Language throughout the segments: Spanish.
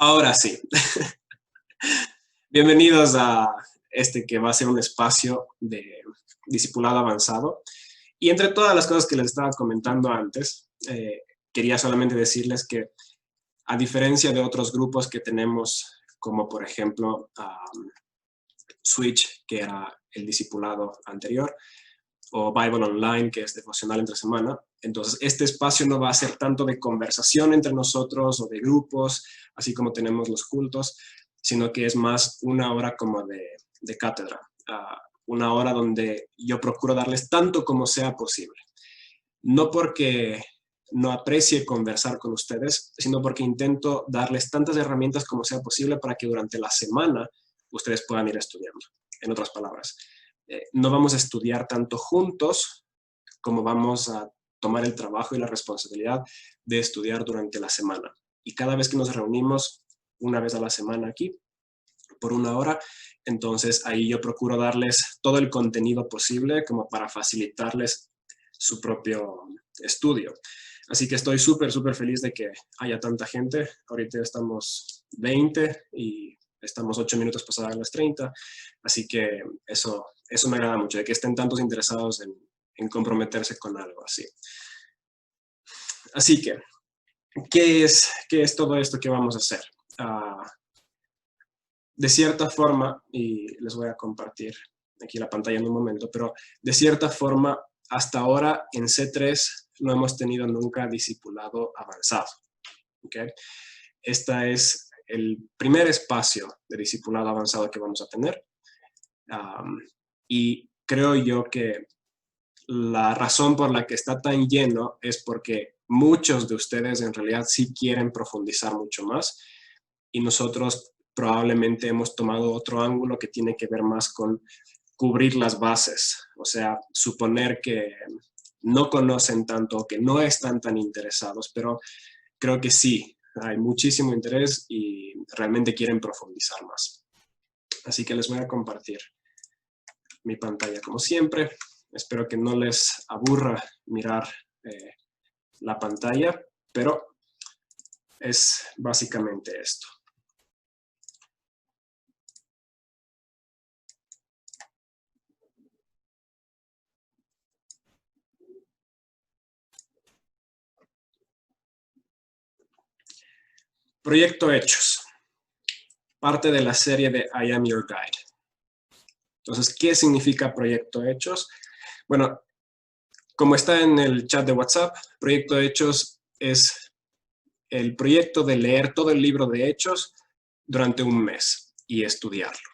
Ahora sí. Bienvenidos a este que va a ser un espacio de discipulado avanzado. Y entre todas las cosas que les estaba comentando antes, quería solamente decirles que a diferencia de otros grupos que tenemos, como por ejemplo Switch, que era el discipulado anterior, o Bible Online, que es devocional entre semana. Entonces, este espacio no va a ser tanto de conversación entre nosotros o de grupos, así como tenemos los cultos, sino que es más una hora como de cátedra, una hora donde yo procuro darles tanto como sea posible. No porque no aprecie conversar con ustedes, sino porque intento darles tantas herramientas como sea posible para que durante la semana ustedes puedan ir estudiando. En otras palabras, no vamos a estudiar tanto juntos como vamos a tomar el trabajo y la responsabilidad de estudiar durante la semana. Y cada vez que nos reunimos, una vez a la semana aquí, por una hora, entonces ahí yo procuro darles todo el contenido posible como para facilitarles su propio estudio. Así que estoy súper, súper feliz de que haya tanta gente. Ahorita estamos 20 y estamos 8 minutos pasadas las 30. Así que eso me agrada mucho, de que estén tantos interesados en comprometerse con algo así. Así que, ¿qué es todo esto que vamos a hacer? De cierta forma, y les voy a compartir aquí la pantalla en un momento, pero de cierta forma, hasta ahora en C3 no hemos tenido nunca discipulado avanzado. ¿Okay? Este es el primer espacio de discipulado avanzado que vamos a tener. Y creo yo que la razón por la que está tan lleno es porque muchos de ustedes en realidad sí quieren profundizar mucho más y nosotros probablemente hemos tomado otro ángulo que tiene que ver más con cubrir las bases, o sea, suponer que no conocen tanto, que no están tan interesados, pero creo que sí, hay muchísimo interés y realmente quieren profundizar más. Así que les voy a compartir mi pantalla como siempre. Espero que no les aburra mirar la pantalla, pero es básicamente esto. Proyecto Hechos, parte de la serie de I Am Your Guide. Entonces, ¿qué significa Proyecto Hechos? Bueno, como está en el chat de WhatsApp, Proyecto Hechos es el proyecto de leer todo el libro de Hechos durante un mes y estudiarlo.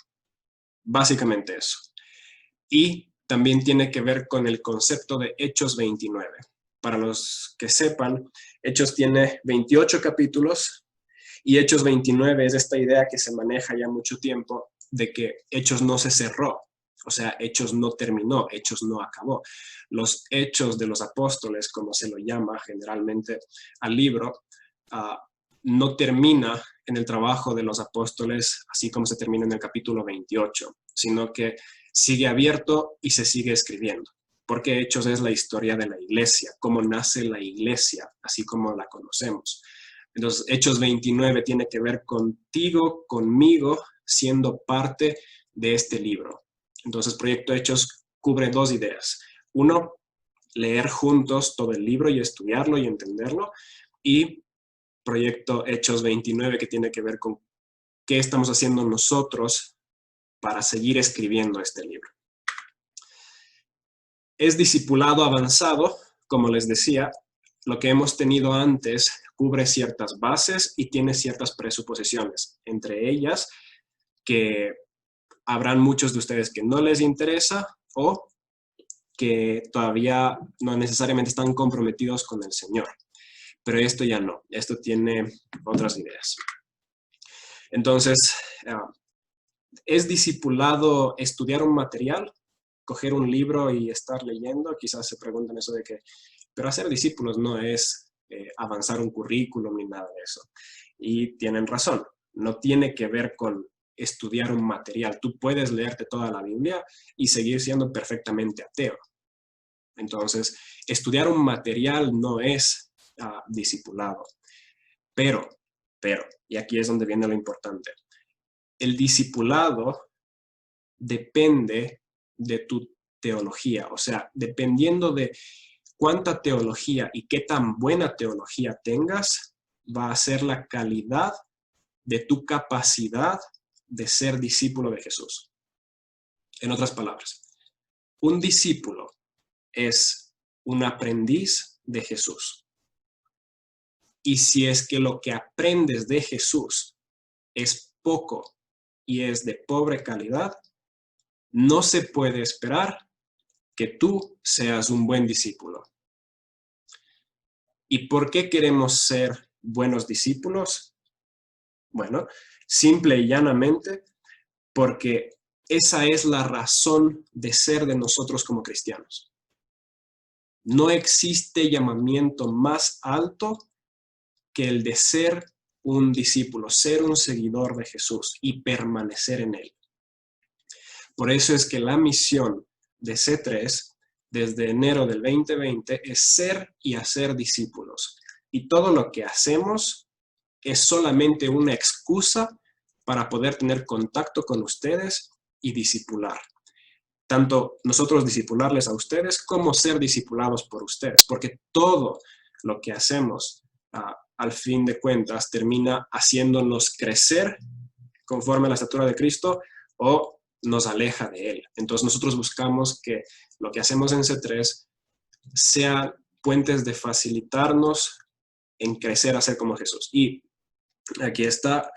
Básicamente eso. Y también tiene que ver con el concepto de Hechos 29. Para los que sepan, Hechos tiene 28 capítulos y Hechos 29 es esta idea que se maneja ya mucho tiempo de que Hechos no se cerró, o sea, Hechos no terminó, Hechos no acabó. Los hechos de los apóstoles, como se lo llama generalmente al libro, no termina en el trabajo de los apóstoles, así como se termina en el capítulo 28, sino que sigue abierto y se sigue escribiendo. Porque Hechos es la historia de la iglesia, cómo nace la iglesia, así como la conocemos. Entonces, Hechos 29 tiene que ver contigo, conmigo, siendo parte de este libro. Entonces, Proyecto Hechos cubre dos ideas. Uno, leer juntos todo el libro y estudiarlo y entenderlo. Y Proyecto Hechos 29, que tiene que ver con qué estamos haciendo nosotros para seguir escribiendo este libro. Es discipulado avanzado, como les decía, lo que hemos tenido antes cubre ciertas bases y tiene ciertas presuposiciones, entre ellas que habrán muchos de ustedes que no les interesa o que todavía no necesariamente están comprometidos con el Señor. Pero esto ya no, esto tiene otras ideas. Entonces, ¿es discipulado estudiar un material? Coger un libro y estar leyendo, quizás se preguntan eso de que, pero hacer discípulos no es avanzar un currículum ni nada de eso. Y tienen razón, no tiene que ver con estudiar un material. Tú puedes leerte toda la Biblia y seguir siendo perfectamente ateo. Entonces, estudiar un material no es discipulado. Pero Pero, y aquí es donde viene lo importante, el discipulado depende de tu teología. O sea, dependiendo de cuánta teología y qué tan buena teología tengas, va a ser la calidad de tu capacidad de ser discípulo de Jesús. En otras palabras, un discípulo es un aprendiz de Jesús. Y si es que lo que aprendes de Jesús es poco y es de pobre calidad, no se puede esperar que tú seas un buen discípulo. ¿Y por qué queremos ser buenos discípulos? Bueno, simple y llanamente, porque esa es la razón de ser de nosotros como cristianos. No existe llamamiento más alto que el de ser un discípulo, ser un seguidor de Jesús y permanecer en él. Por eso es que la misión de C3 desde enero del 2020 es ser y hacer discípulos. Y todo lo que hacemos es solamente una excusa para poder tener contacto con ustedes y discipular. Tanto nosotros discipularles a ustedes como ser discipulados por ustedes, porque todo lo que hacemos al fin de cuentas termina haciéndonos crecer conforme a la estatura de Cristo o nos aleja de Él. Entonces nosotros buscamos que lo que hacemos en C3 sean puentes de facilitarnos en crecer a ser como Jesús. Y aquí está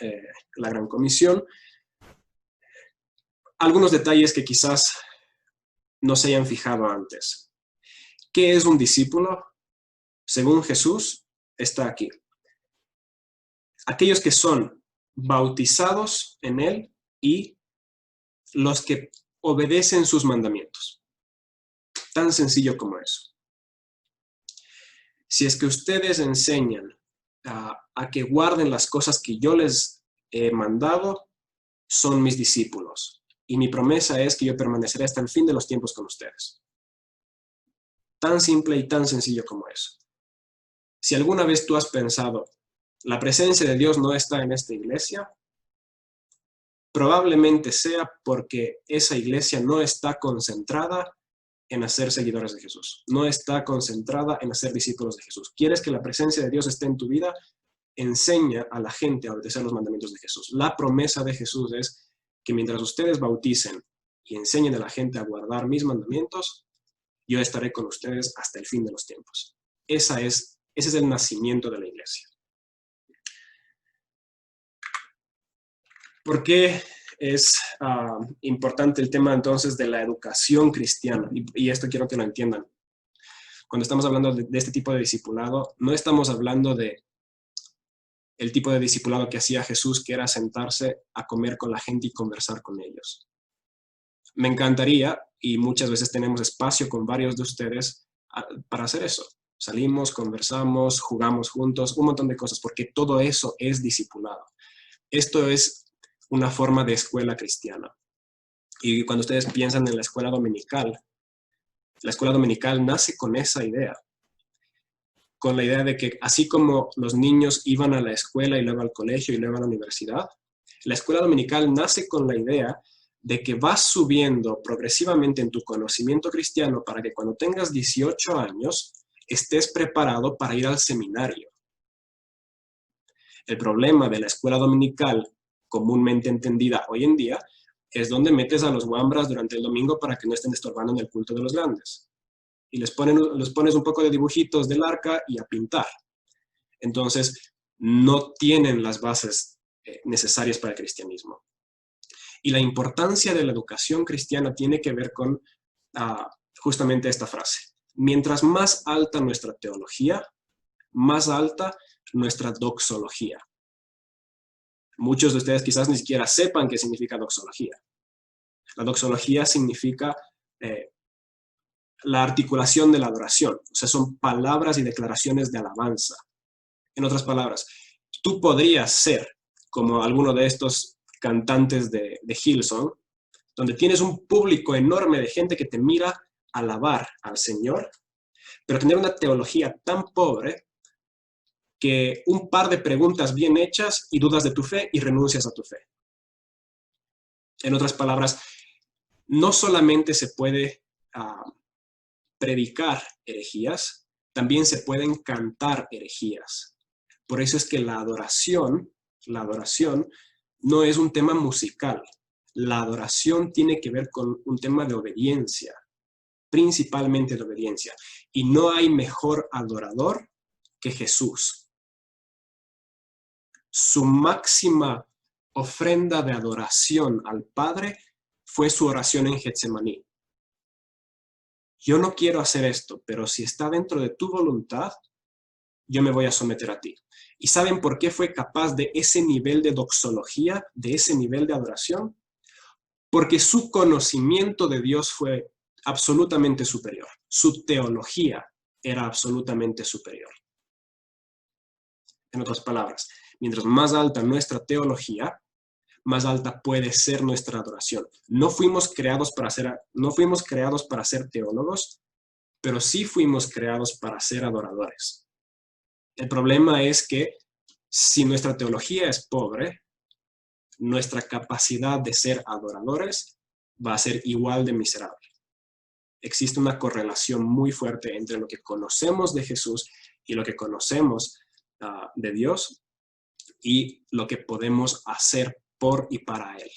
la Gran Comisión. Algunos detalles que quizás no se hayan fijado antes. ¿Qué es un discípulo? Según Jesús, está aquí. Aquellos que son bautizados en Él y los que obedecen sus mandamientos. Tan sencillo como eso. Si es que ustedes enseñan a que guarden las cosas que yo les he mandado, son mis discípulos. Y mi promesa es que yo permaneceré hasta el fin de los tiempos con ustedes. Tan simple y tan sencillo como eso. Si alguna vez tú has pensado, la presencia de Dios no está en esta iglesia, probablemente sea porque esa iglesia no está concentrada en hacer seguidores de Jesús. No está concentrada en hacer discípulos de Jesús. ¿Quieres que la presencia de Dios esté en tu vida? Enseña a la gente a obedecer los mandamientos de Jesús. La promesa de Jesús es que mientras ustedes bauticen y enseñen a la gente a guardar mis mandamientos, yo estaré con ustedes hasta el fin de los tiempos. Ese es el nacimiento de la iglesia. ¿Por qué es importante el tema entonces de la educación cristiana? Y esto quiero que lo entiendan. Cuando estamos hablando de este tipo de discipulado, no estamos hablando de el tipo de discipulado que hacía Jesús, que era sentarse a comer con la gente y conversar con ellos. Me encantaría, y muchas veces tenemos espacio con varios de ustedes para hacer eso. Salimos, conversamos, jugamos juntos, un montón de cosas, porque todo eso es discipulado. Esto es una forma de escuela cristiana. Y cuando ustedes piensan en la escuela dominical nace con esa idea. Con la idea de que así como los niños iban a la escuela y luego al colegio y luego a la universidad, la escuela dominical nace con la idea de que vas subiendo progresivamente en tu conocimiento cristiano para que cuando tengas 18 años estés preparado para ir al seminario. El problema de la escuela dominical comúnmente entendida hoy en día es donde metes a los guambras durante el domingo para que no estén estorbando en el culto de los grandes. Y les pones un poco de dibujitos del arca y a pintar. Entonces, no tienen las bases necesarias para el cristianismo. Y la importancia de la educación cristiana tiene que ver con justamente esta frase. Mientras más alta nuestra teología, más alta nuestra doxología. Muchos de ustedes quizás ni siquiera sepan qué significa doxología. La doxología significa la articulación de la adoración. O sea, son palabras y declaraciones de alabanza. En otras palabras, tú podrías ser como alguno de estos cantantes de Hillsong, donde tienes un público enorme de gente que te mira alabar al Señor, pero tener una teología tan pobre que un par de preguntas bien hechas y dudas de tu fe y renuncias a tu fe. En otras palabras, no solamente se puede predicar herejías, también se pueden cantar herejías. Por eso es que la adoración no es un tema musical. La adoración tiene que ver con un tema de obediencia, principalmente de obediencia. Y no hay mejor adorador que Jesús. Su máxima ofrenda de adoración al Padre fue su oración en Getsemaní. Yo no quiero hacer esto, pero si está dentro de tu voluntad, yo me voy a someter a ti. ¿Y saben por qué fue capaz de ese nivel de doxología, de ese nivel de adoración? Porque su conocimiento de Dios fue absolutamente superior. Su teología era absolutamente superior. En otras palabras, mientras más alta nuestra teología, más alta puede ser nuestra adoración. No fuimos creados para ser teólogos, pero sí fuimos creados para ser adoradores. El problema es que si nuestra teología es pobre, nuestra capacidad de ser adoradores va a ser igual de miserable. Existe una correlación muy fuerte entre lo que conocemos de Jesús y lo que conocemos de Dios y lo que podemos hacer por y para Él.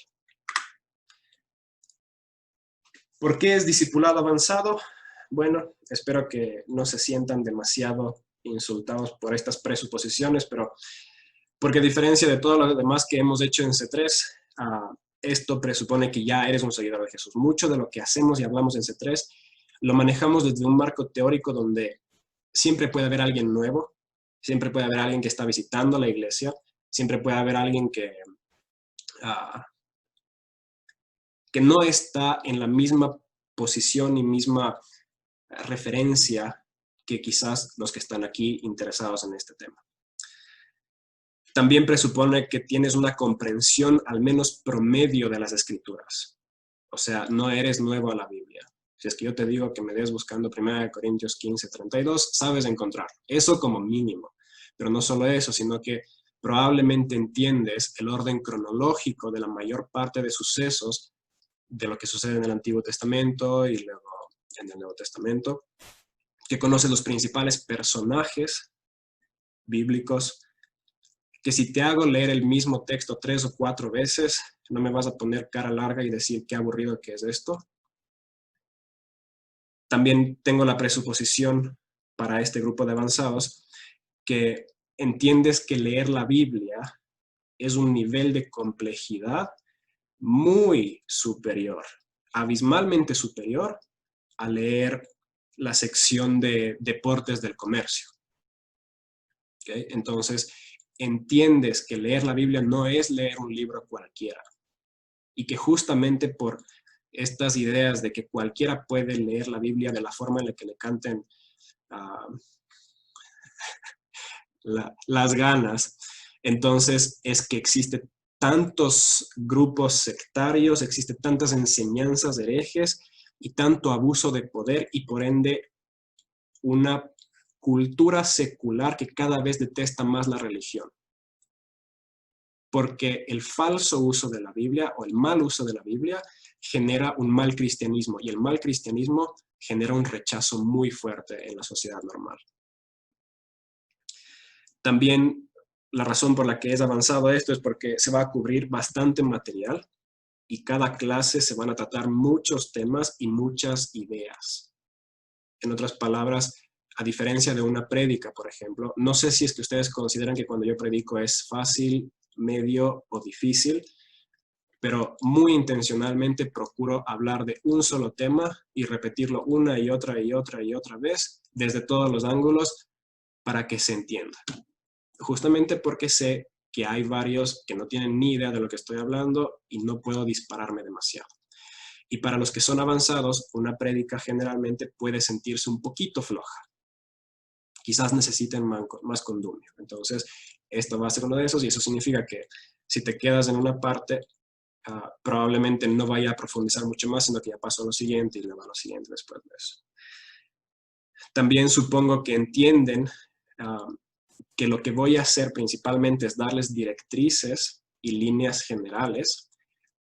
¿Por qué es discipulado avanzado? Bueno, espero que no se sientan demasiado insultados por estas presuposiciones, pero porque a diferencia de todo lo demás que hemos hecho en C3, esto presupone que ya eres un seguidor de Jesús. Mucho de lo que hacemos y hablamos en C3 lo manejamos desde un marco teórico donde siempre puede haber alguien nuevo, siempre puede haber alguien que está visitando la iglesia, siempre puede haber alguien que no está en la misma posición y misma referencia que quizás los que están aquí interesados en este tema. También presupone que tienes una comprensión al menos promedio de las escrituras. O sea, no eres nuevo a la Biblia. Si es que yo te digo que me des buscando 1 Corintios 15:32, sabes encontrar. Eso como mínimo. Pero no solo eso, sino que probablemente entiendes el orden cronológico de la mayor parte de sucesos de lo que sucede en el Antiguo Testamento y luego en el Nuevo Testamento, que conoces los principales personajes bíblicos, que si te hago leer el mismo texto 3 o 4 veces, no me vas a poner cara larga y decir qué aburrido que es esto. También tengo la presuposición para este grupo de avanzados que entiendes que leer la Biblia es un nivel de complejidad muy superior, abismalmente superior a leer la sección de deportes del comercio. ¿Okay? Entonces, entiendes que leer la Biblia no es leer un libro cualquiera y que justamente por estas ideas de que cualquiera puede leer la Biblia de la forma en la que le canten las ganas, entonces es que existen tantos grupos sectarios, existen tantas enseñanzas herejes y tanto abuso de poder y por ende una cultura secular que cada vez detesta más la religión. Porque el falso uso de la Biblia o el mal uso de la Biblia genera un mal cristianismo y el mal cristianismo genera un rechazo muy fuerte en la sociedad normal. También la razón por la que es avanzado esto es porque se va a cubrir bastante material y cada clase se van a tratar muchos temas y muchas ideas. En otras palabras, a diferencia de una prédica, por ejemplo, no sé si es que ustedes consideran que cuando yo predico es fácil, medio o difícil, pero muy intencionalmente procuro hablar de un solo tema y repetirlo una y otra y otra y otra vez desde todos los ángulos para que se entienda. Justamente porque sé que hay varios que no tienen ni idea de lo que estoy hablando y no puedo dispararme demasiado. Y para los que son avanzados, una prédica generalmente puede sentirse un poquito floja. Quizás necesiten más condumio. Entonces, esto va a ser uno de esos y eso significa que si te quedas en una parte, probablemente no vaya a profundizar mucho más, sino que ya paso a lo siguiente y luego a lo siguiente después de eso. También supongo que entienden que lo que voy a hacer principalmente es darles directrices y líneas generales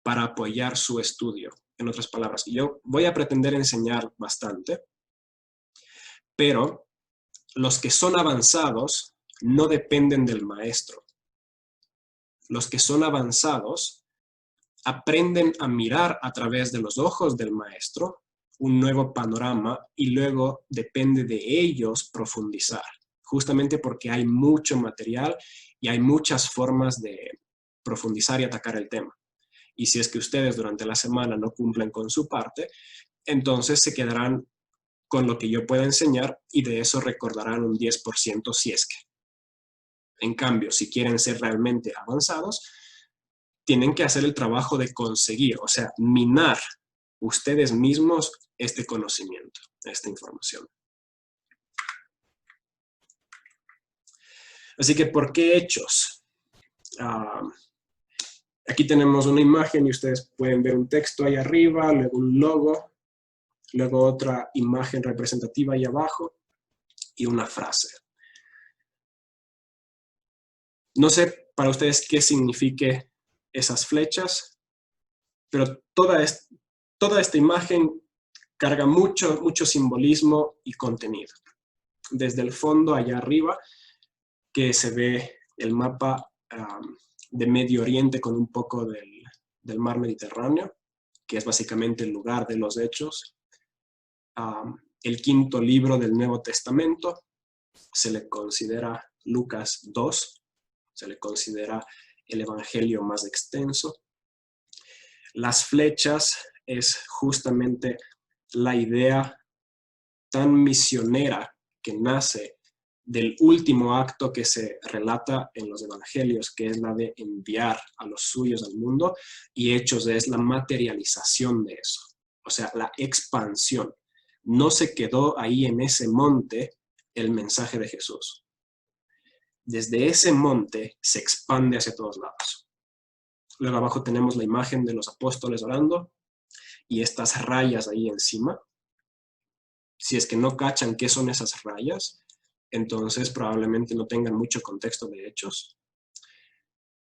para apoyar su estudio. En otras palabras, yo voy a pretender enseñar bastante, pero los que son avanzados no dependen del maestro. Los que son avanzados aprenden a mirar a través de los ojos del maestro un nuevo panorama y luego depende de ellos profundizar, justamente porque hay mucho material y hay muchas formas de profundizar y atacar el tema. Y si es que ustedes durante la semana no cumplen con su parte, entonces se quedarán con lo que yo pueda enseñar y de eso recordarán un 10% si es que. En cambio, si quieren ser realmente avanzados, tienen que hacer el trabajo de conseguir, o sea, minar ustedes mismos este conocimiento, esta información. Así que, ¿por qué hechos? Aquí tenemos una imagen y ustedes pueden ver un texto ahí arriba, luego un logo, luego otra imagen representativa ahí abajo y una frase. No sé para ustedes qué signifique esas flechas, pero toda esta imagen carga mucho simbolismo y contenido. Desde el fondo allá arriba, que se ve el mapa de Medio Oriente con un poco del mar Mediterráneo, que es básicamente el lugar de los hechos. El quinto libro del Nuevo Testamento se le considera Lucas 2, se le considera el evangelio más extenso. Las flechas es justamente la idea tan misionera que nace del último acto que se relata en los evangelios, que es la de enviar a los suyos al mundo, y Hechos es la materialización de eso, o sea, la expansión. No se quedó ahí en ese monte el mensaje de Jesús. Desde ese monte se expande hacia todos lados. Luego abajo tenemos la imagen de los apóstoles orando y estas rayas ahí encima. Si es que no cachan qué son esas rayas, entonces probablemente no tengan mucho contexto de Hechos.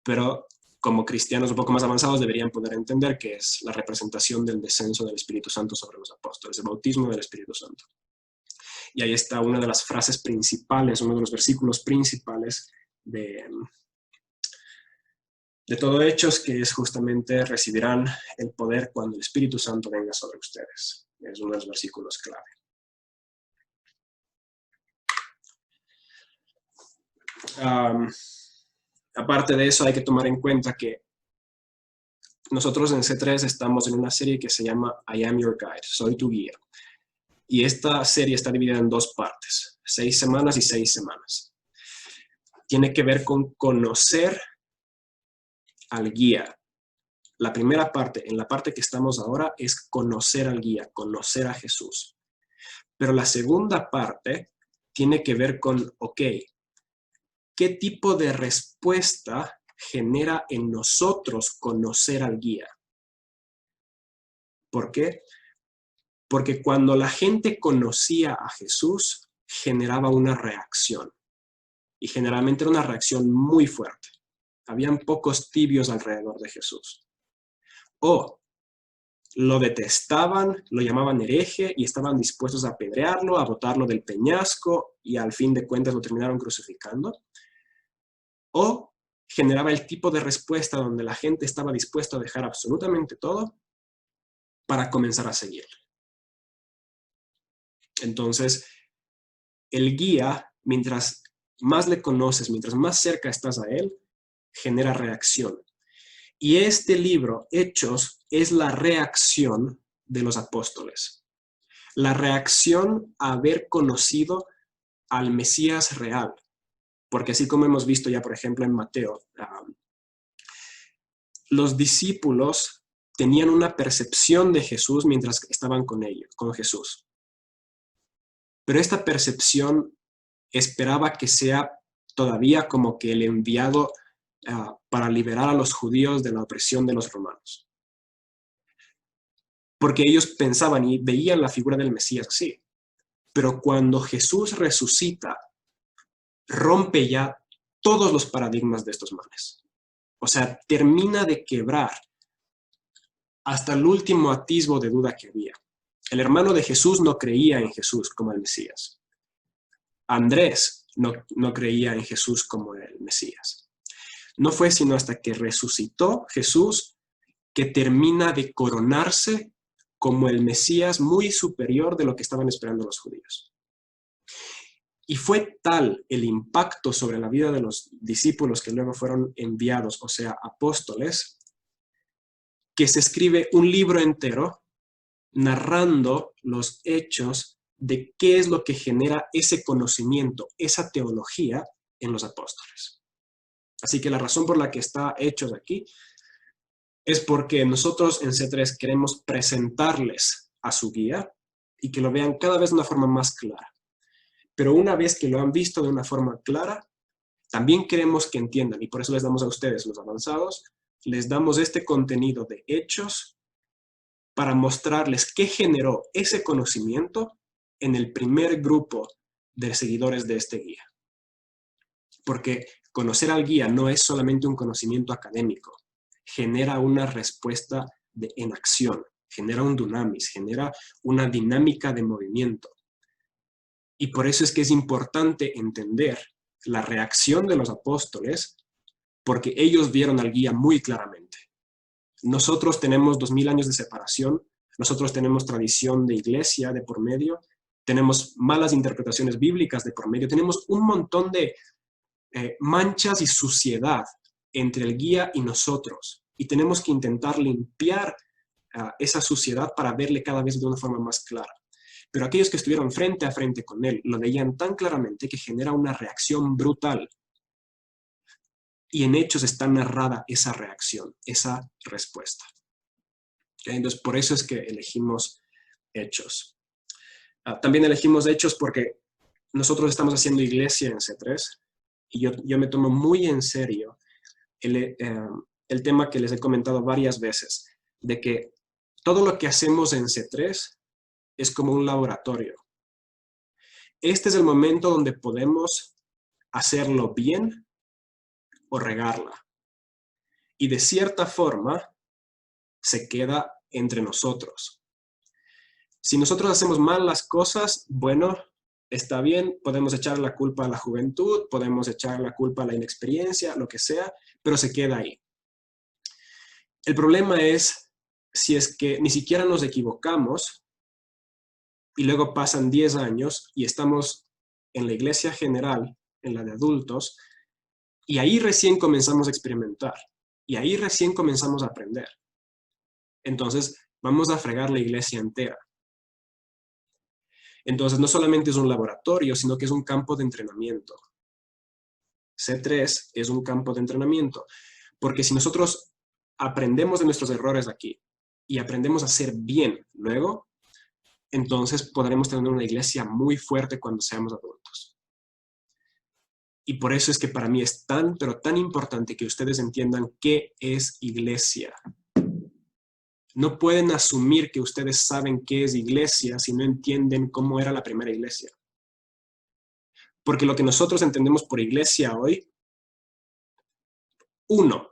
Pero como cristianos un poco más avanzados deberían poder entender que es la representación del descenso del Espíritu Santo sobre los apóstoles, el bautismo del Espíritu Santo. Y ahí está una de las frases principales, uno de los versículos principales de todo Hechos, que es justamente recibirán el poder cuando el Espíritu Santo venga sobre ustedes. Es uno de los versículos clave. Aparte de eso, hay que tomar en cuenta que nosotros en C3 estamos en una serie que se llama I Am Your Guide, Soy tu guía. Y esta serie está dividida en 2 partes, 6 semanas y 6 semanas. Tiene que ver con conocer al guía. La primera parte, en la parte que estamos ahora, es conocer al guía, conocer a Jesús. Pero la segunda parte tiene que ver con, ok, ¿qué tipo de respuesta genera en nosotros conocer al guía? ¿Por qué? Porque cuando la gente conocía a Jesús, generaba una reacción. Y generalmente era una reacción muy fuerte. Habían pocos tibios alrededor de Jesús. O lo detestaban, lo llamaban hereje y estaban dispuestos a apedrearlo, a botarlo del peñasco y al fin de cuentas lo terminaron crucificando. O generaba el tipo de respuesta donde la gente estaba dispuesta a dejar absolutamente todo para comenzar a seguirle. Entonces, el guía, mientras más le conoces, mientras más cerca estás a él, genera reacción. Y este libro, Hechos, es la reacción de los apóstoles. La reacción a haber conocido al Mesías real. Porque así como hemos visto ya, por ejemplo, en Mateo, los discípulos tenían una percepción de Jesús mientras estaban con ellos, con Jesús. Pero esta percepción esperaba que sea todavía como que el enviado para liberar a los judíos de la opresión de los romanos. Porque ellos pensaban y veían la figura del Mesías así. Pero cuando Jesús resucita, rompe ya todos los paradigmas de estos manes. O sea, termina de quebrar hasta el último atisbo de duda que había. El hermano de Jesús no creía en Jesús como el Mesías. Andrés no creía en Jesús como el Mesías. No fue sino hasta que resucitó Jesús que termina de coronarse como el Mesías muy superior de lo que estaban esperando los judíos. Y fue tal el impacto sobre la vida de los discípulos que luego fueron enviados, o sea, apóstoles, que se escribe un libro entero narrando los hechos de qué es lo que genera ese conocimiento, esa teología en los apóstoles. Así que la razón por la que está Hechos aquí es porque nosotros en C3 queremos presentarles a su guía y que lo vean cada vez de una forma más clara. Pero una vez que lo han visto de una forma clara, también queremos que entiendan, y por eso les damos a ustedes, los avanzados, les damos este contenido de hechos para mostrarles qué generó ese conocimiento en el primer grupo de seguidores de este guía. Porque conocer al guía no es solamente un conocimiento académico, genera una respuesta en acción, genera un dunamis, genera una dinámica de movimiento. Y por eso es que es importante entender la reacción de los apóstoles, porque ellos vieron al guía muy claramente. Nosotros tenemos 2000 años de separación, nosotros tenemos tradición de iglesia de por medio, tenemos malas interpretaciones bíblicas de por medio, tenemos un montón de manchas y suciedad entre el guía y nosotros. Y tenemos que intentar limpiar esa suciedad para verle cada vez de una forma más clara. Pero aquellos que estuvieron frente a frente con él lo veían tan claramente que genera una reacción brutal. Y en Hechos está narrada esa reacción, esa respuesta. ¿Okay? Entonces, por eso es que elegimos Hechos. También elegimos Hechos porque nosotros estamos haciendo iglesia en C3 y yo me tomo muy en serio el tema que les he comentado varias veces, de que todo lo que hacemos en C3 es como un laboratorio. Este es el momento donde podemos hacerlo bien o regarla. Y de cierta forma se queda entre nosotros. Si nosotros hacemos mal las cosas, bueno, está bien, podemos echar la culpa a la juventud, podemos echar la culpa a la inexperiencia, lo que sea, pero se queda ahí. El problema es si es que ni siquiera nos equivocamos y luego pasan 10 años y estamos en la iglesia general, en la de adultos, y ahí recién comenzamos a experimentar, y ahí recién comenzamos a aprender. Entonces, vamos a fregar la iglesia entera. Entonces, no solamente es un laboratorio, sino que es un campo de entrenamiento. C3 es un campo de entrenamiento, porque si nosotros aprendemos de nuestros errores aquí y aprendemos a hacer bien luego, entonces podremos tener una iglesia muy fuerte cuando seamos adultos. Y por eso es que para mí es tan, pero tan importante que ustedes entiendan qué es iglesia. No pueden asumir que ustedes saben qué es iglesia si no entienden cómo era la primera iglesia. Porque lo que nosotros entendemos por iglesia hoy, uno,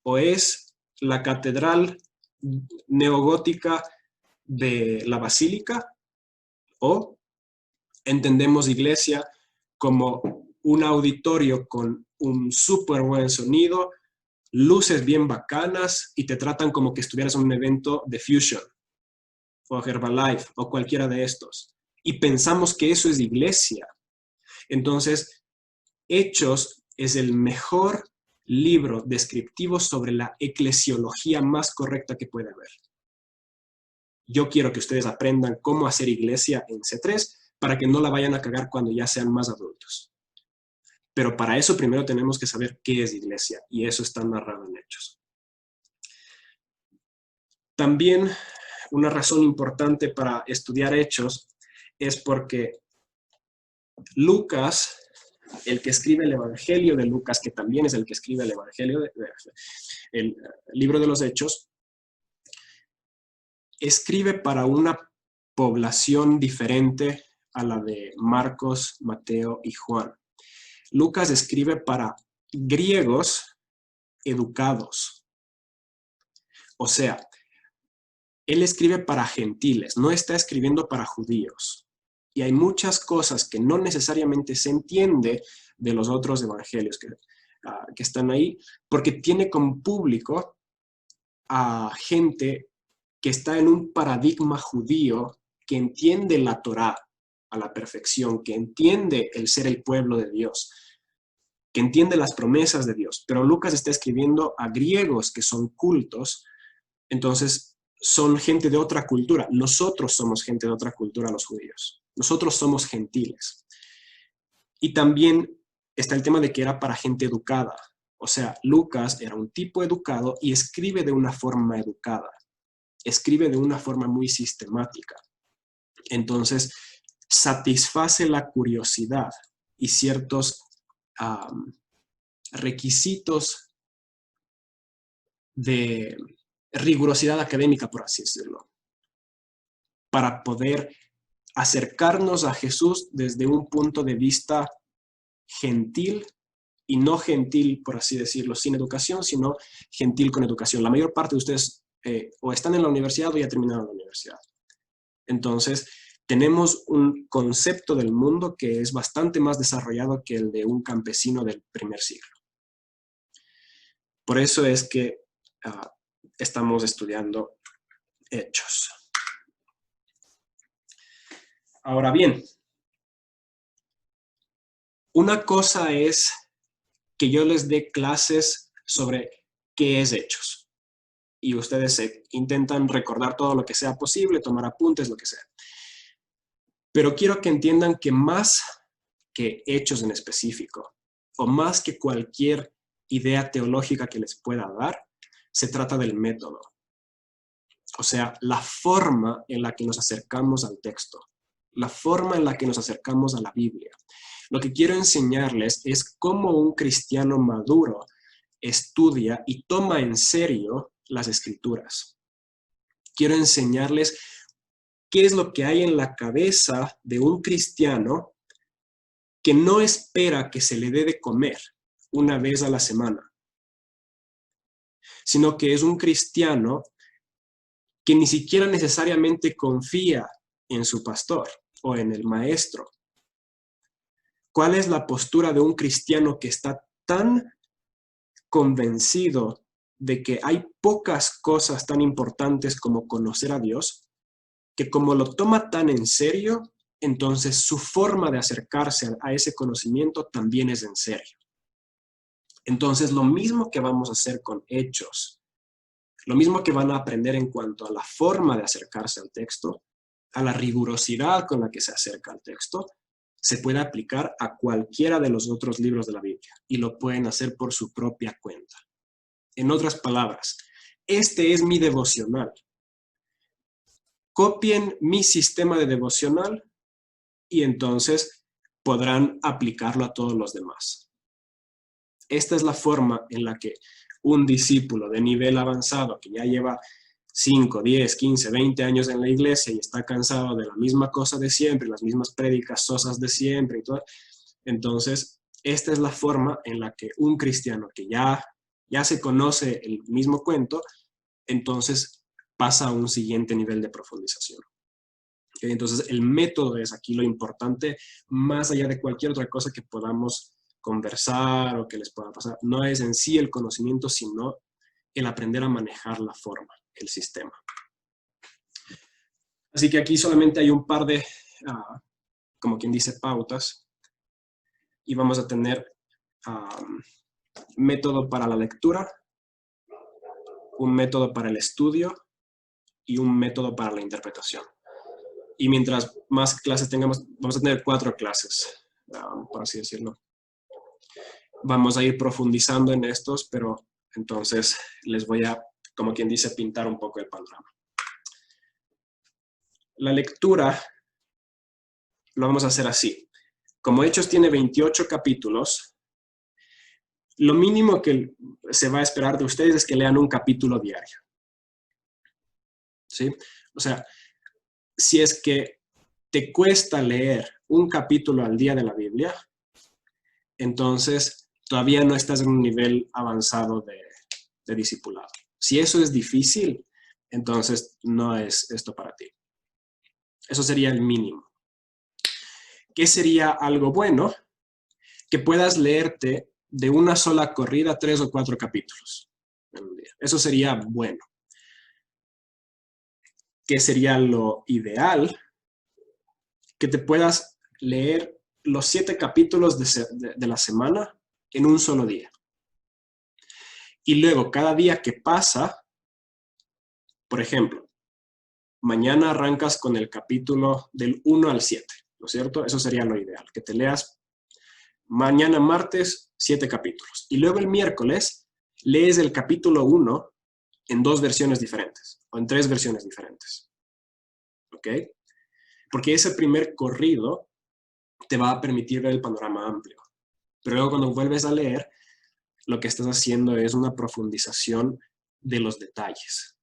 o es la catedral neogótica de la basílica, o entendemos iglesia como un auditorio con un súper buen sonido, luces bien bacanas y te tratan como que estuvieras en un evento de Fusion o Herbalife o cualquiera de estos. Y pensamos que eso es iglesia. Entonces, Hechos es el mejor libro descriptivo sobre la eclesiología más correcta que puede haber. Yo quiero que ustedes aprendan cómo hacer iglesia en C3 para que no la vayan a cagar cuando ya sean más adultos. Pero para eso primero tenemos que saber qué es iglesia, y eso está narrado en Hechos. También una razón importante para estudiar Hechos es porque Lucas, el que escribe el Evangelio de Lucas, que también es el que escribe el Evangelio, el libro de los Hechos, escribe para una población diferente a la de Marcos, Mateo y Juan. Lucas escribe para griegos educados. O sea, él escribe para gentiles, no está escribiendo para judíos. Y hay muchas cosas que no necesariamente se entiende de los otros evangelios que están ahí, porque tiene como público a gente que está en un paradigma judío, que entiende la Torá a la perfección, que entiende el ser el pueblo de Dios, que entiende las promesas de Dios. Pero Lucas está escribiendo a griegos que son cultos, entonces son gente de otra cultura. Nosotros somos gente de otra cultura, los judíos. Nosotros somos gentiles. Y también está el tema de que era para gente educada. O sea, Lucas era un tipo educado y escribe de una forma educada. Escribe de una forma muy sistemática. Entonces, satisface la curiosidad y ciertos requisitos de rigurosidad académica, por así decirlo, para poder acercarnos a Jesús desde un punto de vista gentil, y no gentil, por así decirlo, sin educación, sino gentil con educación. La mayor parte de ustedes o están en la universidad o ya terminaron la universidad. Entonces, tenemos un concepto del mundo que es bastante más desarrollado que el de un campesino del primer siglo. Por eso es que estamos estudiando Hechos. Ahora bien, una cosa es que yo les dé clases sobre qué es Hechos. Y ustedes intentan recordar todo lo que sea posible, tomar apuntes, lo que sea. Pero quiero que entiendan que más que Hechos en específico, o más que cualquier idea teológica que les pueda dar, se trata del método. O sea, la forma en la que nos acercamos al texto, la forma en la que nos acercamos a la Biblia. Lo que quiero enseñarles es cómo un cristiano maduro estudia y toma en serio las Escrituras. Quiero enseñarles qué es lo que hay en la cabeza de un cristiano que no espera que se le dé de comer una vez a la semana, sino que es un cristiano que ni siquiera necesariamente confía en su pastor o en el maestro. ¿Cuál es la postura de un cristiano que está tan convencido de que hay pocas cosas tan importantes como conocer a Dios, que como lo toma tan en serio, entonces su forma de acercarse a ese conocimiento también es en serio? Entonces, lo mismo que vamos a hacer con Hechos, lo mismo que van a aprender en cuanto a la forma de acercarse al texto, a la rigurosidad con la que se acerca al texto, se puede aplicar a cualquiera de los otros libros de la Biblia y lo pueden hacer por su propia cuenta. En otras palabras, este es mi devocional. Copien mi sistema de devocional y entonces podrán aplicarlo a todos los demás. Esta es la forma en la que un discípulo de nivel avanzado que ya lleva 5, 10, 15, 20 años en la iglesia y está cansado de la misma cosa de siempre, las mismas prédicas sosas de siempre y todo, entonces esta es la forma en la que un cristiano que ya se conoce el mismo cuento, entonces pasa a un siguiente nivel de profundización. Entonces el método es aquí lo importante, más allá de cualquier otra cosa que podamos conversar o que les pueda pasar. No es en sí el conocimiento, sino el aprender a manejar la forma, el sistema. Así que aquí solamente hay un par de, como quien dice, pautas. Y vamos a tener método para la lectura, un método para el estudio y un método para la interpretación. Y mientras más clases tengamos, vamos a tener 4 clases, por así decirlo. Vamos a ir profundizando en estos, pero entonces les voy a, como quien dice, pintar un poco el panorama. La lectura lo vamos a hacer así. Como Hechos tiene 28 capítulos, lo mínimo que se va a esperar de ustedes es que lean un capítulo diario. ¿Sí? O sea, si es que te cuesta leer un capítulo al día de la Biblia, entonces todavía no estás en un nivel avanzado de discipulado. Si eso es difícil, entonces no es esto para ti. Eso sería el mínimo. ¿Qué sería algo bueno? Que puedas leerte de una sola corrida 3 o 4 capítulos en un día. Eso sería bueno. ¿Qué sería lo ideal? Que te puedas leer los 7 capítulos de la semana en un solo día. Y luego, cada día que pasa, por ejemplo, mañana arrancas con el capítulo del 1 al 7, ¿no es cierto? Eso sería lo ideal, que te leas mañana martes 7 capítulos. Y luego el miércoles lees el capítulo 1 en 2 versiones diferentes, o en 3 versiones diferentes. ¿Ok? Porque ese primer corrido te va a permitir ver el panorama amplio. Pero luego cuando vuelves a leer, lo que estás haciendo es una profundización de los detalles.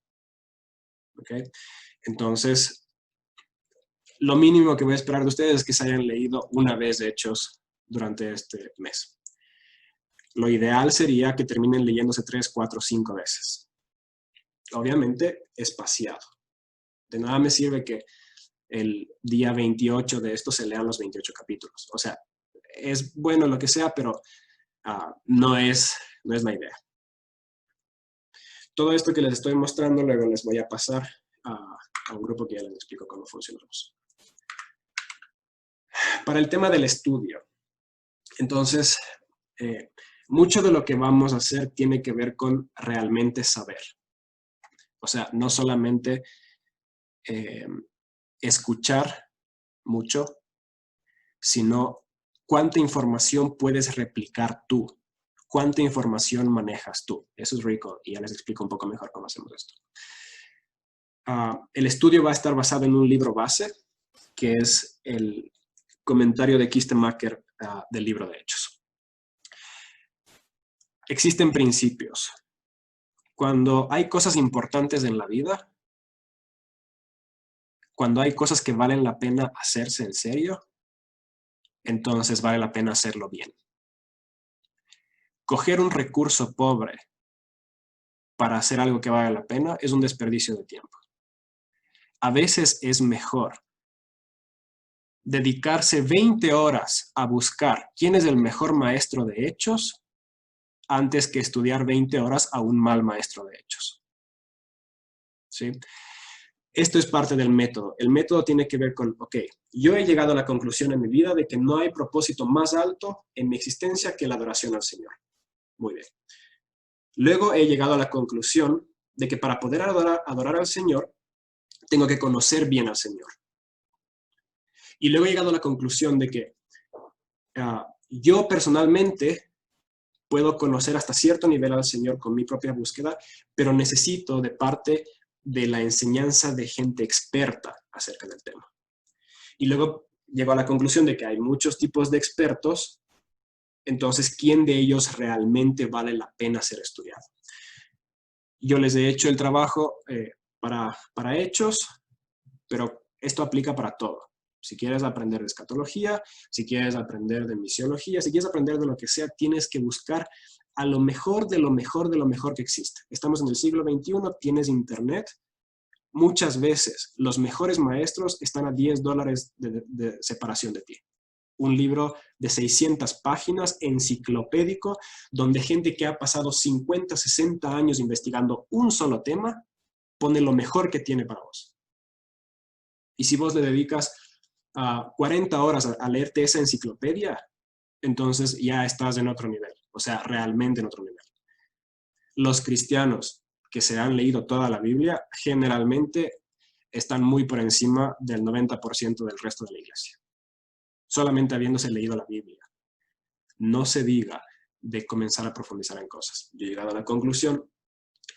¿Ok? Entonces, lo mínimo que voy a esperar de ustedes es que se hayan leído una vez Hechos durante este mes. Lo ideal sería que terminen leyéndose 3, 4, 5 veces. Obviamente, espaciado. De nada me sirve que el día 28 de esto se lean los 28 capítulos. O sea, es bueno lo que sea, pero no es la idea. Todo esto que les estoy mostrando luego les voy a pasar a un grupo que ya les explico cómo funcionamos. Para el tema del estudio, entonces, mucho de lo que vamos a hacer tiene que ver con realmente saber. O sea, no solamente escuchar mucho, sino cuánta información puedes replicar tú, cuánta información manejas tú. Eso es rico y ya les explico un poco mejor cómo hacemos esto. El estudio va a estar basado en un libro base, que es el comentario de Kistemaker del libro de Hechos. Existen principios. Cuando hay cosas importantes en la vida, cuando hay cosas que valen la pena hacerse en serio, entonces vale la pena hacerlo bien. Coger un recurso pobre para hacer algo que vale la pena es un desperdicio de tiempo. A veces es mejor dedicarse 20 horas a buscar quién es el mejor maestro de hechos antes que estudiar 20 horas a un mal maestro de hechos. ¿Sí? Esto es parte del método. El método tiene que ver con, ok, yo he llegado a la conclusión en mi vida de que no hay propósito más alto en mi existencia que la adoración al Señor. Muy bien. Luego he llegado a la conclusión de que para poder adorar al Señor, tengo que conocer bien al Señor. Y luego he llegado a la conclusión de que yo personalmente puedo conocer hasta cierto nivel al Señor con mi propia búsqueda, pero necesito de parte de la enseñanza de gente experta acerca del tema. Y luego llego a la conclusión de que hay muchos tipos de expertos, entonces, ¿quién de ellos realmente vale la pena ser estudiado? Yo les he hecho el trabajo para hechos, pero esto aplica para todo. Si quieres aprender de escatología, si quieres aprender de misiología, si quieres aprender de lo que sea, tienes que buscar a lo mejor de lo mejor de lo mejor que existe. Estamos en el siglo XXI, tienes internet. Muchas veces los mejores maestros están a $10 de separación de ti. Un libro de 600 páginas, enciclopédico, donde gente que ha pasado 50, 60 años investigando un solo tema, pone lo mejor que tiene para vos. Y si vos le dedicas 40 horas a leerte esa enciclopedia, entonces ya estás en otro nivel, o sea, realmente en otro nivel. Los cristianos que se han leído toda la Biblia, generalmente están muy por encima del 90% del resto de la iglesia, solamente habiéndose leído la Biblia. No se diga de comenzar a profundizar en cosas. Yo he llegado a la conclusión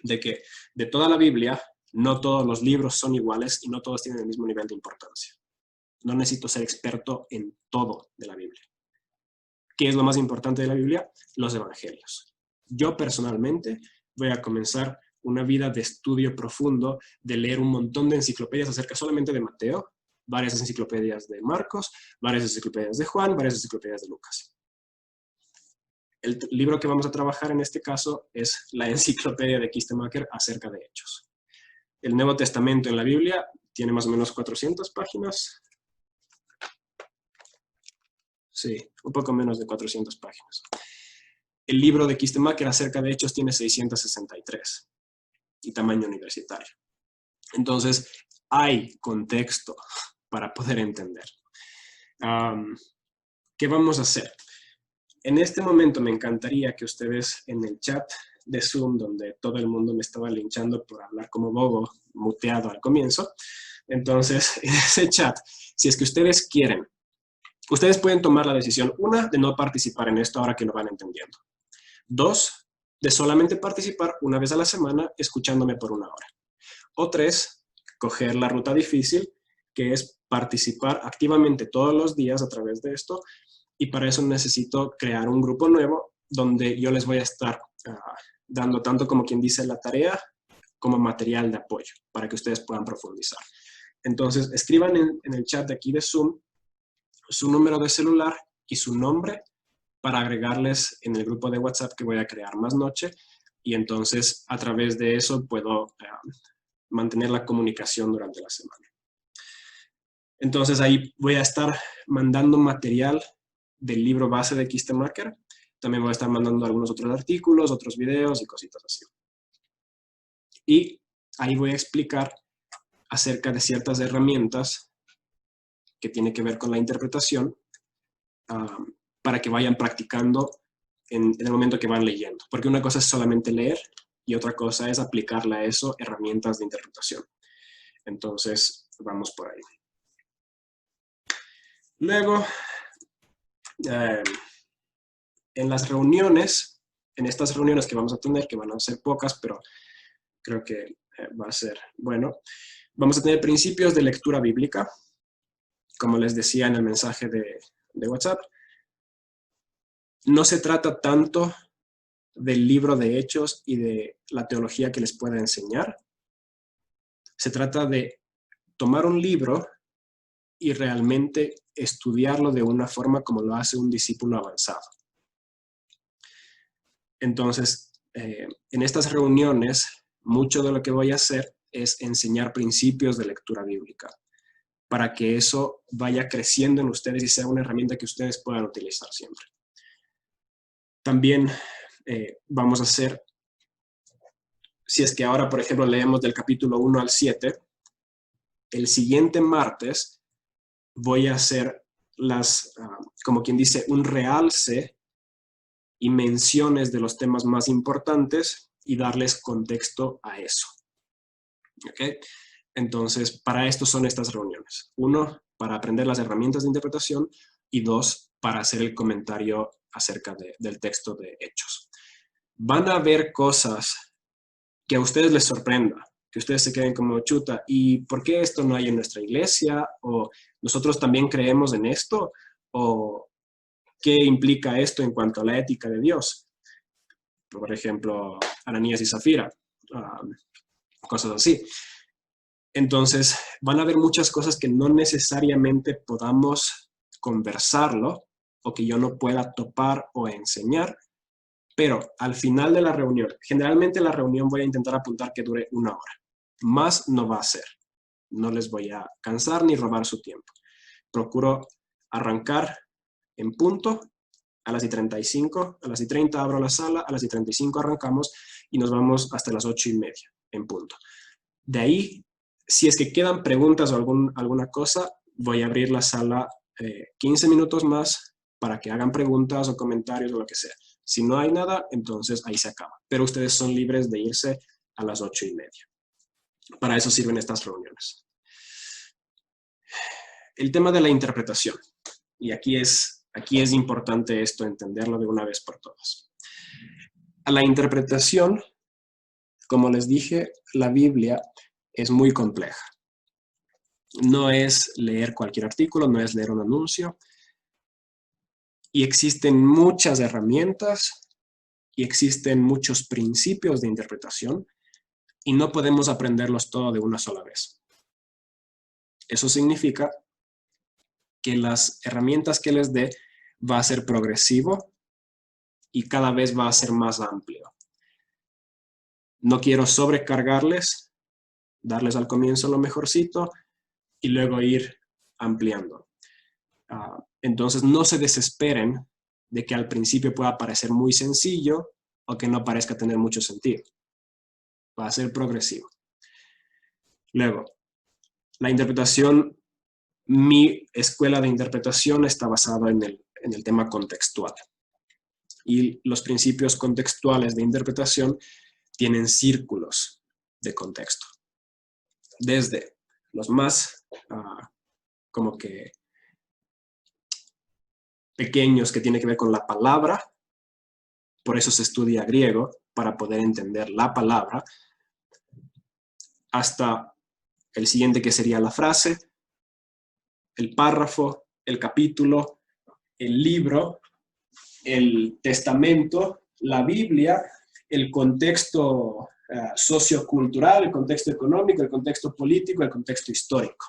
de que de toda la Biblia, no todos los libros son iguales y no todos tienen el mismo nivel de importancia. No necesito ser experto en todo de la Biblia. ¿Qué es lo más importante de la Biblia? Los evangelios. Yo personalmente voy a comenzar una vida de estudio profundo, de leer un montón de enciclopedias acerca solamente de Mateo, varias enciclopedias de Marcos, varias enciclopedias de Juan, varias enciclopedias de Lucas. El libro que vamos a trabajar en este caso es la enciclopedia de Kistemaker acerca de hechos. El Nuevo Testamento en la Biblia tiene más o menos 400 páginas. Sí, un poco menos de 400 páginas. El libro de Kistemaker acerca de hechos tiene 663 y tamaño universitario. Entonces, hay contexto para poder entender. ¿Qué vamos a hacer? En este momento me encantaría que ustedes en el chat de Zoom, donde todo el mundo me estaba linchando por hablar como bobo, muteado al comienzo, entonces en ese chat, si es que ustedes quieren, ustedes pueden tomar la decisión, una, de no participar en esto ahora que lo van entendiendo. Dos, de solamente participar una vez a la semana escuchándome por 1 hora. O 3, coger la ruta difícil, que es participar activamente todos los días a través de esto, y para eso necesito crear un grupo nuevo donde yo les voy a estar dando tanto como quien dice la tarea como material de apoyo para que ustedes puedan profundizar. Entonces, escriban en el chat de aquí de Zoom su número de celular y su nombre para agregarles en el grupo de WhatsApp que voy a crear más noche, y entonces a través de eso puedo mantener la comunicación durante la semana. Entonces ahí voy a estar mandando material del libro base de Kistemaker. También voy a estar mandando algunos otros artículos, otros videos y cositas así. Y ahí voy a explicar acerca de ciertas herramientas que tienen que ver con la interpretación para que vayan practicando en el momento que van leyendo. Porque una cosa es solamente leer y otra cosa es aplicarle a eso herramientas de interpretación. Entonces, vamos por ahí. Luego, en las reuniones, en estas reuniones que vamos a tener, que van a ser pocas, pero creo que va a ser bueno, vamos a tener principios de lectura bíblica, como les decía en el mensaje de WhatsApp. No se trata tanto del libro de Hechos y de la teología que les pueda enseñar. Se trata de tomar un libro y realmente estudiarlo de una forma como lo hace un discípulo avanzado. Entonces, en estas reuniones, mucho de lo que voy a hacer es enseñar principios de lectura bíblica para que eso vaya creciendo en ustedes y sea una herramienta que ustedes puedan utilizar siempre. También vamos a hacer, si es que ahora, por ejemplo, leemos del capítulo 1 al 7, el siguiente martes voy a hacer como quien dice, un realce y menciones de los temas más importantes y darles contexto a eso. ¿Ok? Entonces, para esto son estas reuniones. 1, para aprender las herramientas de interpretación, y 2, para hacer el comentario acerca del texto de Hechos. Van a haber cosas que a ustedes les sorprenda, que ustedes se queden como chuta, ¿y por qué esto no hay en nuestra iglesia? ¿O nosotros también creemos en esto? ¿O qué implica esto en cuanto a la ética de Dios? Por ejemplo, Ananías y Zafira, cosas así. Entonces, van a haber muchas cosas que no necesariamente podamos conversarlo o que yo no pueda topar o enseñar, pero al final de la reunión, generalmente la reunión voy a intentar apuntar que dure 1 hora. Más no va a ser. No les voy a cansar ni robar su tiempo. Procuro arrancar en punto a las 35, a las 30 abro la sala, a las 35 arrancamos y nos vamos hasta las 8:30 en punto. De ahí, si es que quedan preguntas o alguna cosa, voy a abrir la sala 15 minutos más para que hagan preguntas o comentarios o lo que sea. Si no hay nada, entonces ahí se acaba. Pero ustedes son libres de irse a las 8:30. Para eso sirven estas reuniones. El tema de la interpretación. Y aquí es importante esto, entenderlo de una vez por todas. A la interpretación, como les dije, la Biblia es muy compleja. No es leer cualquier artículo, no es leer un anuncio. Y existen muchas herramientas y existen muchos principios de interpretación y no podemos aprenderlos todo de una sola vez. Eso significa que las herramientas que les dé va a ser progresivo y cada vez va a ser más amplio. No quiero sobrecargarles, darles al comienzo lo mejorcito y luego ir ampliando. Entonces no se desesperen de que al principio pueda parecer muy sencillo o que no parezca tener mucho sentido. Va a ser progresivo. Luego, la interpretación, mi escuela de interpretación está basada en el tema contextual. Y los principios contextuales de interpretación tienen círculos de contexto. Desde los más como que pequeños, que tiene que ver con la palabra, por eso se estudia griego, para poder entender la palabra, hasta el siguiente, que sería la frase, el párrafo, el capítulo, el libro, el testamento, la Biblia, el contexto sociocultural, el contexto económico, el contexto político, el contexto histórico.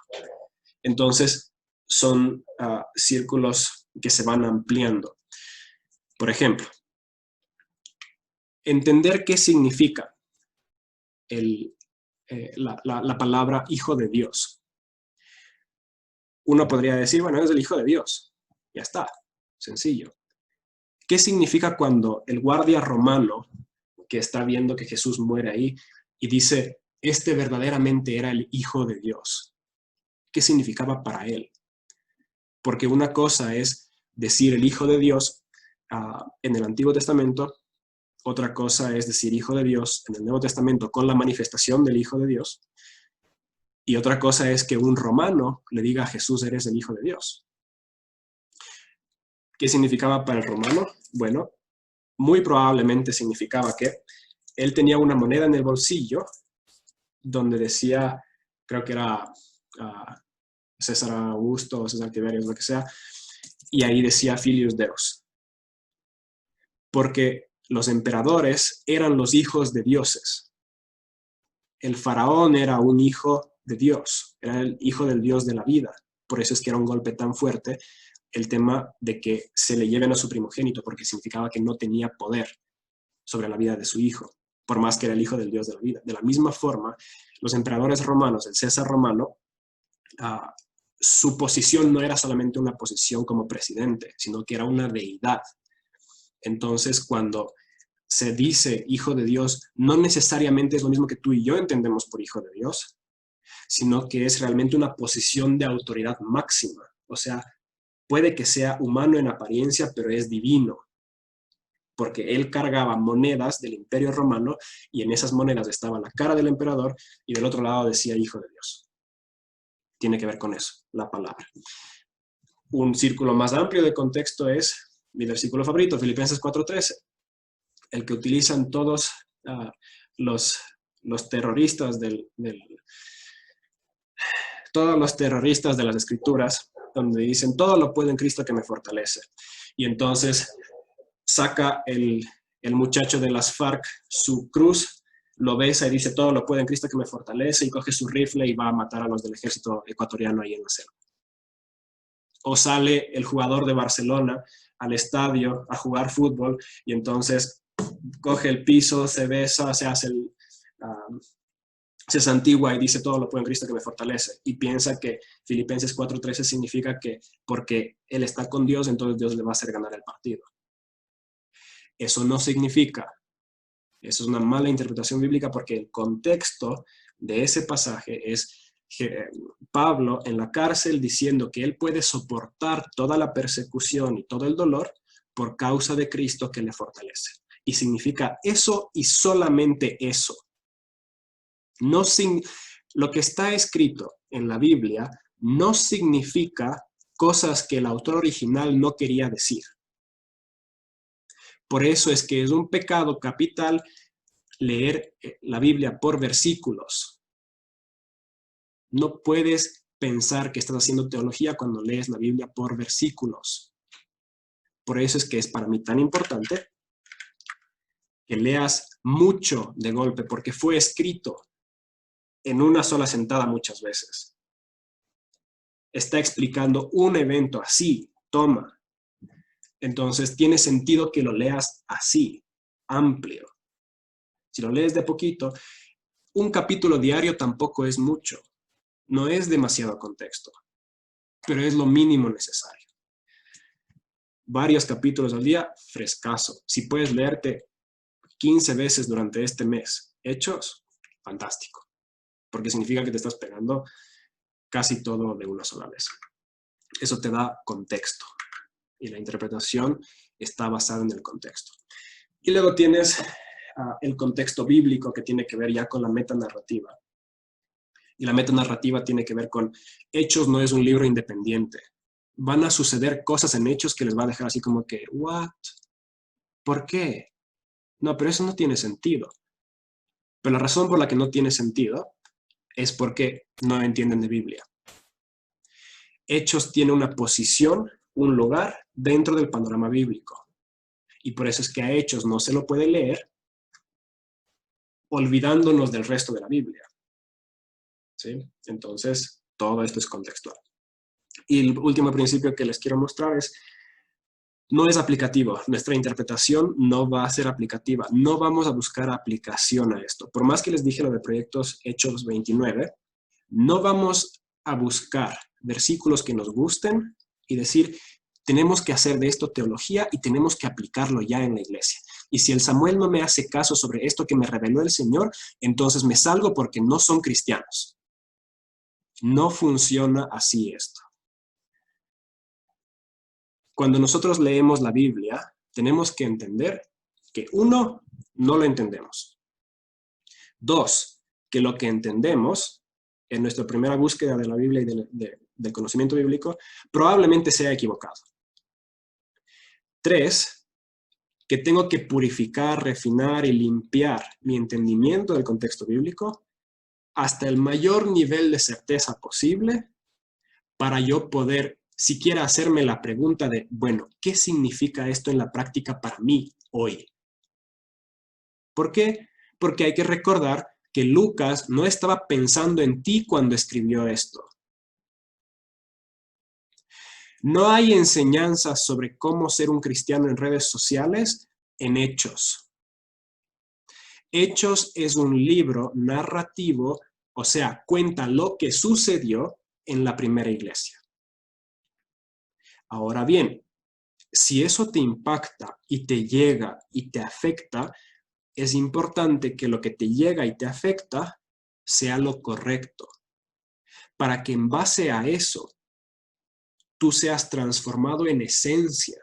Entonces, son círculos que se van ampliando. Por ejemplo, entender qué significa la palabra hijo de Dios. Uno podría decir, bueno, es el hijo de Dios. Ya está, sencillo. ¿Qué significa cuando el guardia romano, que está viendo que Jesús muere ahí, y dice, este verdaderamente era el hijo de Dios? ¿Qué significaba para él? Porque una cosa es decir el hijo de Dios en el Antiguo Testamento, otra cosa es decir hijo de Dios en el Nuevo Testamento con la manifestación del hijo de Dios, y otra cosa es que un romano le diga a Jesús, eres el hijo de Dios. ¿Qué significaba para el romano? Bueno, muy probablemente significaba que él tenía una moneda en el bolsillo donde decía, creo que era César Augusto o César Tiberius, lo que sea, y ahí decía Filius Deus. Porque los emperadores eran los hijos de dioses. El faraón era un hijo de Dios, era el hijo del Dios de la vida. Por eso es que era un golpe tan fuerte el tema de que se le lleven a su primogénito, porque significaba que no tenía poder sobre la vida de su hijo, por más que era el hijo del Dios de la vida. De la misma forma, los emperadores romanos, el César romano, su posición no era solamente una posición como presidente, sino que era una deidad. Entonces, cuando se dice hijo de Dios, no necesariamente es lo mismo que tú y yo entendemos por hijo de Dios, sino que es realmente una posición de autoridad máxima. O sea, puede que sea humano en apariencia, pero es divino, porque él cargaba monedas del Imperio Romano y en esas monedas estaba la cara del emperador y del otro lado decía hijo de Dios. Tiene que ver con eso, la palabra. Un círculo más amplio de contexto es mi versículo favorito, Filipenses 4:13, el que utilizan todos los terroristas todos los terroristas de las escrituras, donde dicen, todo lo puedo en Cristo que me fortalece. Y entonces saca el muchacho de las FARC su cruz, lo besa y dice, todo lo puedo en Cristo que me fortalece, y coge su rifle y va a matar a los del ejército ecuatoriano ahí en la selva. O sale el jugador de Barcelona al estadio a jugar fútbol y entonces coge el piso, se besa, se santigua y dice todo lo puedo en Cristo que me fortalece, y piensa que Filipenses 4:13 significa que porque él está con Dios, entonces Dios le va a hacer ganar el partido. Eso no significa, eso es una mala interpretación bíblica, porque el contexto de ese pasaje es Pablo en la cárcel diciendo que él puede soportar toda la persecución y todo el dolor por causa de Cristo que le fortalece. Y significa eso y solamente eso. No, lo que está escrito en la Biblia no significa cosas que el autor original no quería decir. Por eso es que es un pecado capital leer la Biblia por versículos. No puedes pensar que estás haciendo teología cuando lees la Biblia por versículos. Por eso es que es para mí tan importante que leas mucho de golpe, porque fue escrito en una sola sentada muchas veces. Está explicando un evento así, toma. Entonces tiene sentido que lo leas así, amplio. Si lo lees de poquito, un capítulo diario tampoco es mucho. No es demasiado contexto, pero es lo mínimo necesario. Varios capítulos al día, frescazo. Si puedes leerte 15 veces durante este mes, Hechos, fantástico. Porque significa que te estás pegando casi todo de una sola vez. Eso te da contexto. Y la interpretación está basada en el contexto. Y luego tienes el contexto bíblico que tiene que ver ya con la metanarrativa. Y la metanarrativa tiene que ver con Hechos no es un libro independiente. Van a suceder cosas en Hechos que les va a dejar así como que, ¿what? ¿Por qué? No, pero eso no tiene sentido. Pero la razón por la que no tiene sentido es porque no entienden de Biblia. Hechos tiene una posición, un lugar dentro del panorama bíblico. Y por eso es que a Hechos no se lo puede leer olvidándonos del resto de la Biblia. ¿Sí? Entonces, todo esto es contextual. Y el último principio que les quiero mostrar es, no es aplicativo. Nuestra interpretación no va a ser aplicativa. No vamos a buscar aplicación a esto. Por más que les dije lo de proyectos Hechos 29, no vamos a buscar versículos que nos gusten y decir, tenemos que hacer de esto teología y tenemos que aplicarlo ya en la iglesia. Y si el Samuel no me hace caso sobre esto que me reveló el Señor, entonces me salgo porque no son cristianos. No funciona así esto. Cuando nosotros leemos la Biblia, tenemos que entender que, uno, no lo entendemos. Dos, que lo que entendemos en nuestra primera búsqueda de la Biblia y del conocimiento bíblico probablemente sea equivocado. Tres, que tengo que purificar, refinar y limpiar mi entendimiento del contexto bíblico hasta el mayor nivel de certeza posible para yo poder siquiera hacerme la pregunta de, bueno, ¿qué significa esto en la práctica para mí hoy? ¿Por qué? Porque hay que recordar que Lucas no estaba pensando en ti cuando escribió esto. No hay enseñanzas sobre cómo ser un cristiano en redes sociales en Hechos. Hechos es un libro narrativo, o sea, cuenta lo que sucedió en la primera iglesia. Ahora bien, si eso te impacta y te llega y te afecta, es importante que lo que te llega y te afecta sea lo correcto, para que en base a eso tú seas transformado en esencia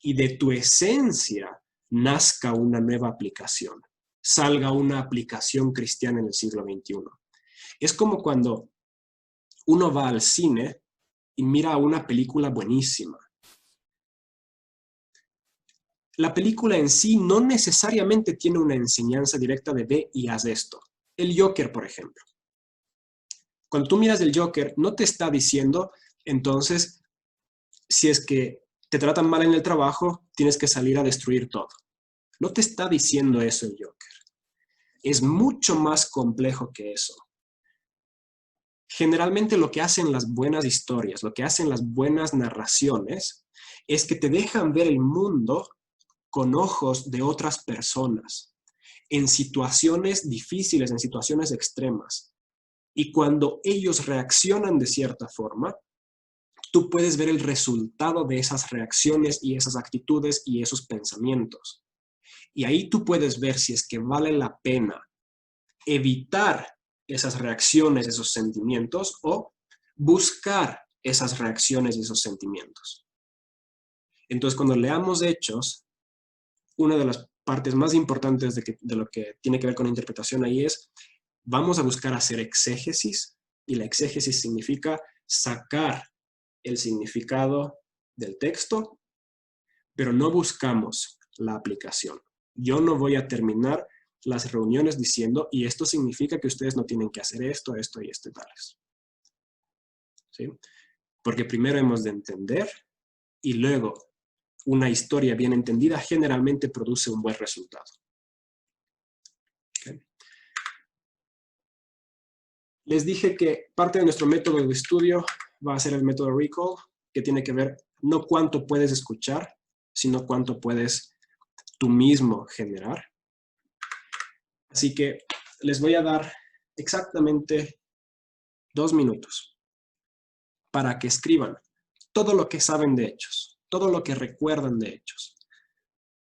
y de tu esencia nazca una nueva aplicación, salga una aplicación cristiana en el siglo XXI. Es como cuando uno va al cine y mira una película buenísima. La película en sí no necesariamente tiene una enseñanza directa de ve y haz esto. El Joker, por ejemplo. Cuando tú miras el Joker, no te está diciendo, entonces, si es que te tratan mal en el trabajo, tienes que salir a destruir todo. No te está diciendo eso el Joker. Es mucho más complejo que eso. Generalmente lo que hacen las buenas historias, lo que hacen las buenas narraciones, es que te dejan ver el mundo con ojos de otras personas, en situaciones difíciles, en situaciones extremas. Y cuando ellos reaccionan de cierta forma, tú puedes ver el resultado de esas reacciones y esas actitudes y esos pensamientos. Y ahí tú puedes ver si es que vale la pena evitar esas reacciones, esos sentimientos, o buscar esas reacciones y esos sentimientos. Entonces, cuando leamos Hechos, una de las partes más importantes de lo que tiene que ver con la interpretación ahí es, vamos a buscar hacer exégesis, y la exégesis significa sacar el significado del texto, pero no buscamos la aplicación. Yo no voy a terminar las reuniones diciendo, y esto significa que ustedes no tienen que hacer esto, esto y esto y tales. ¿Sí? Porque primero hemos de entender y luego una historia bien entendida generalmente produce un buen resultado. ¿Okay? Les dije que parte de nuestro método de estudio va a ser el método Recall, que tiene que ver no cuánto puedes escuchar, sino cuánto puedes tú mismo generar. Así que les voy a dar exactamente 2 minutos para que escriban todo lo que saben de Hechos, todo lo que recuerdan de Hechos,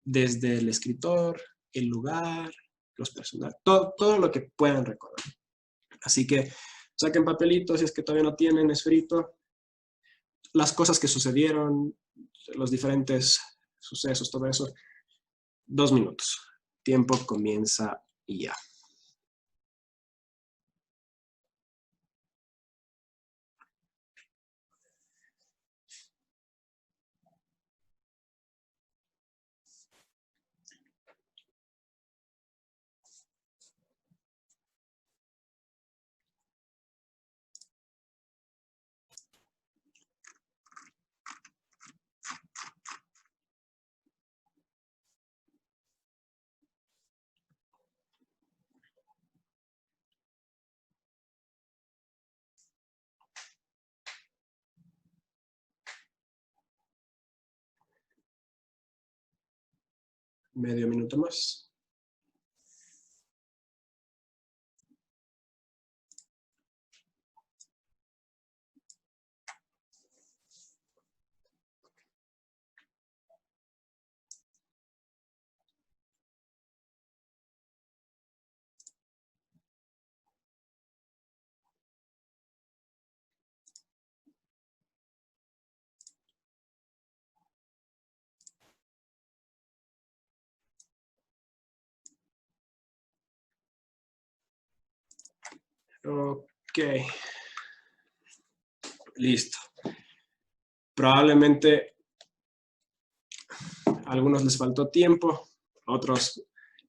desde el escritor, el lugar, los personajes, todo lo que puedan recordar. Así que saquen papelitos si es que todavía no tienen escrito las cosas que sucedieron, los diferentes sucesos, todo eso. 2 minutos. Tiempo comienza ya. Medio minuto más. Ok. Listo. Probablemente a algunos les faltó tiempo, otros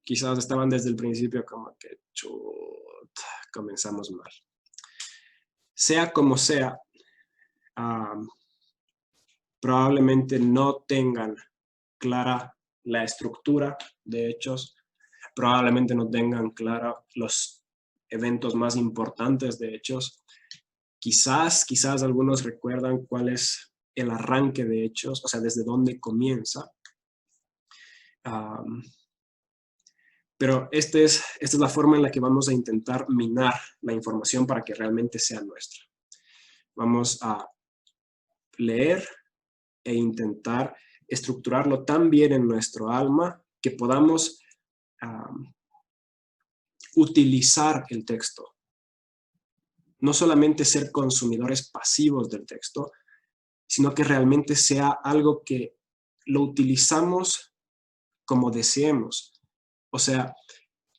quizás estaban desde el principio como que chuta, comenzamos mal. Sea como sea, probablemente no tengan clara la estructura de Hechos, probablemente no tengan clara los eventos más importantes de Hechos. Quizás algunos recuerdan cuál es el arranque de Hechos, o sea, desde dónde comienza. Pero esta es la forma en la que vamos a intentar minar la información para que realmente sea nuestra. Vamos a leer e intentar estructurarlo tan bien en nuestro alma que podamos utilizar el texto. No solamente ser consumidores pasivos del texto, sino que realmente sea algo que lo utilizamos como deseemos. O sea,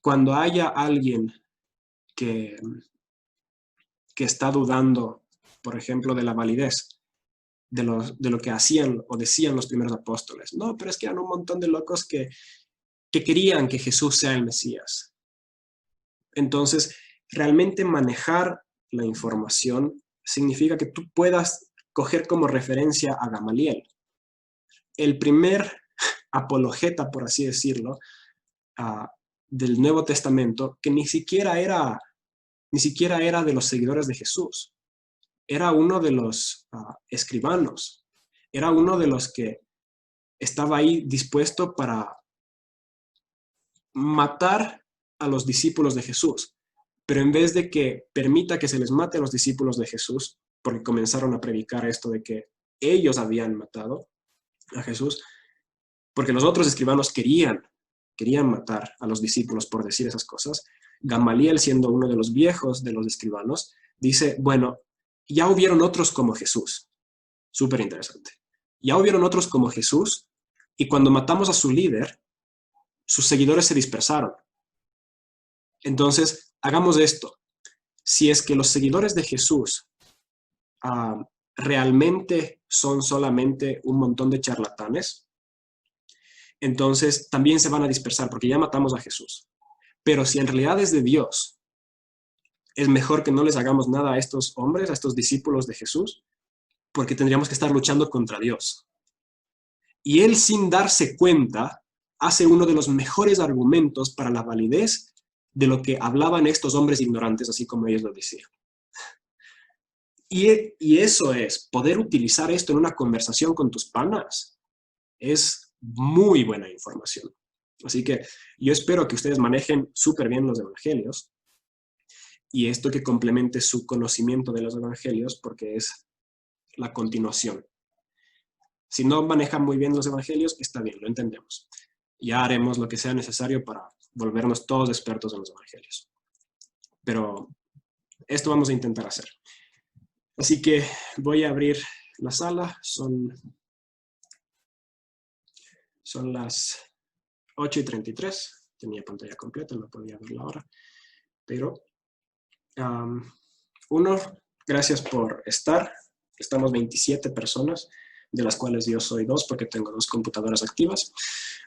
cuando haya alguien que está dudando, por ejemplo, de la validez de lo que hacían o decían los primeros apóstoles. No, pero es que eran un montón de locos que querían que Jesús sea el Mesías. Entonces, realmente manejar la información significa que tú puedas coger como referencia a Gamaliel, el primer apologeta, por así decirlo, del Nuevo Testamento, que ni siquiera era de los seguidores de Jesús. Era uno de los escribanos. Era uno de los que estaba ahí dispuesto para matar a los discípulos de Jesús. Pero en vez de que permita que se les mate a los discípulos de Jesús, porque comenzaron a predicar esto de que ellos habían matado a Jesús, porque los otros escribanos querían matar a los discípulos por decir esas cosas, Gamaliel, siendo uno de los viejos de los escribanos, dice, bueno, ya hubieron otros como Jesús. Súper interesante. Ya hubieron otros como Jesús, y cuando matamos a su líder, sus seguidores se dispersaron. Entonces, hagamos esto. Si es que los seguidores de Jesús realmente son solamente un montón de charlatanes, entonces también se van a dispersar porque ya matamos a Jesús. Pero si en realidad es de Dios, es mejor que no les hagamos nada a estos hombres, a estos discípulos de Jesús, porque tendríamos que estar luchando contra Dios. Y él, sin darse cuenta, hace uno de los mejores argumentos para la validez de lo que hablaban estos hombres ignorantes, así como ellos lo decían. Y eso es, poder utilizar esto en una conversación con tus panas. Es muy buena información. Así que yo espero que ustedes manejen súper bien los evangelios y esto que complemente su conocimiento de los evangelios porque es la continuación. Si no manejan muy bien los evangelios, está bien, lo entendemos. Ya haremos lo que sea necesario para volvernos todos expertos en los evangelios. Pero esto vamos a intentar hacer. Así que voy a abrir la sala. Son las 8:33. Tenía pantalla completa, no podía verla ahora. Pero, gracias por estar. Estamos 27 personas, de las cuales yo soy 2 porque tengo 2 computadoras activas.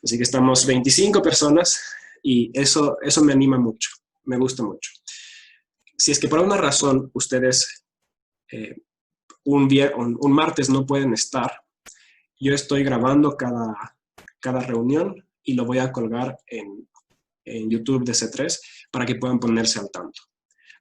Así que estamos 25 personas y eso me anima mucho, me gusta mucho. Si es que por alguna razón ustedes un martes no pueden estar, yo estoy grabando cada reunión y lo voy a colgar en YouTube de C3 para que puedan ponerse al tanto.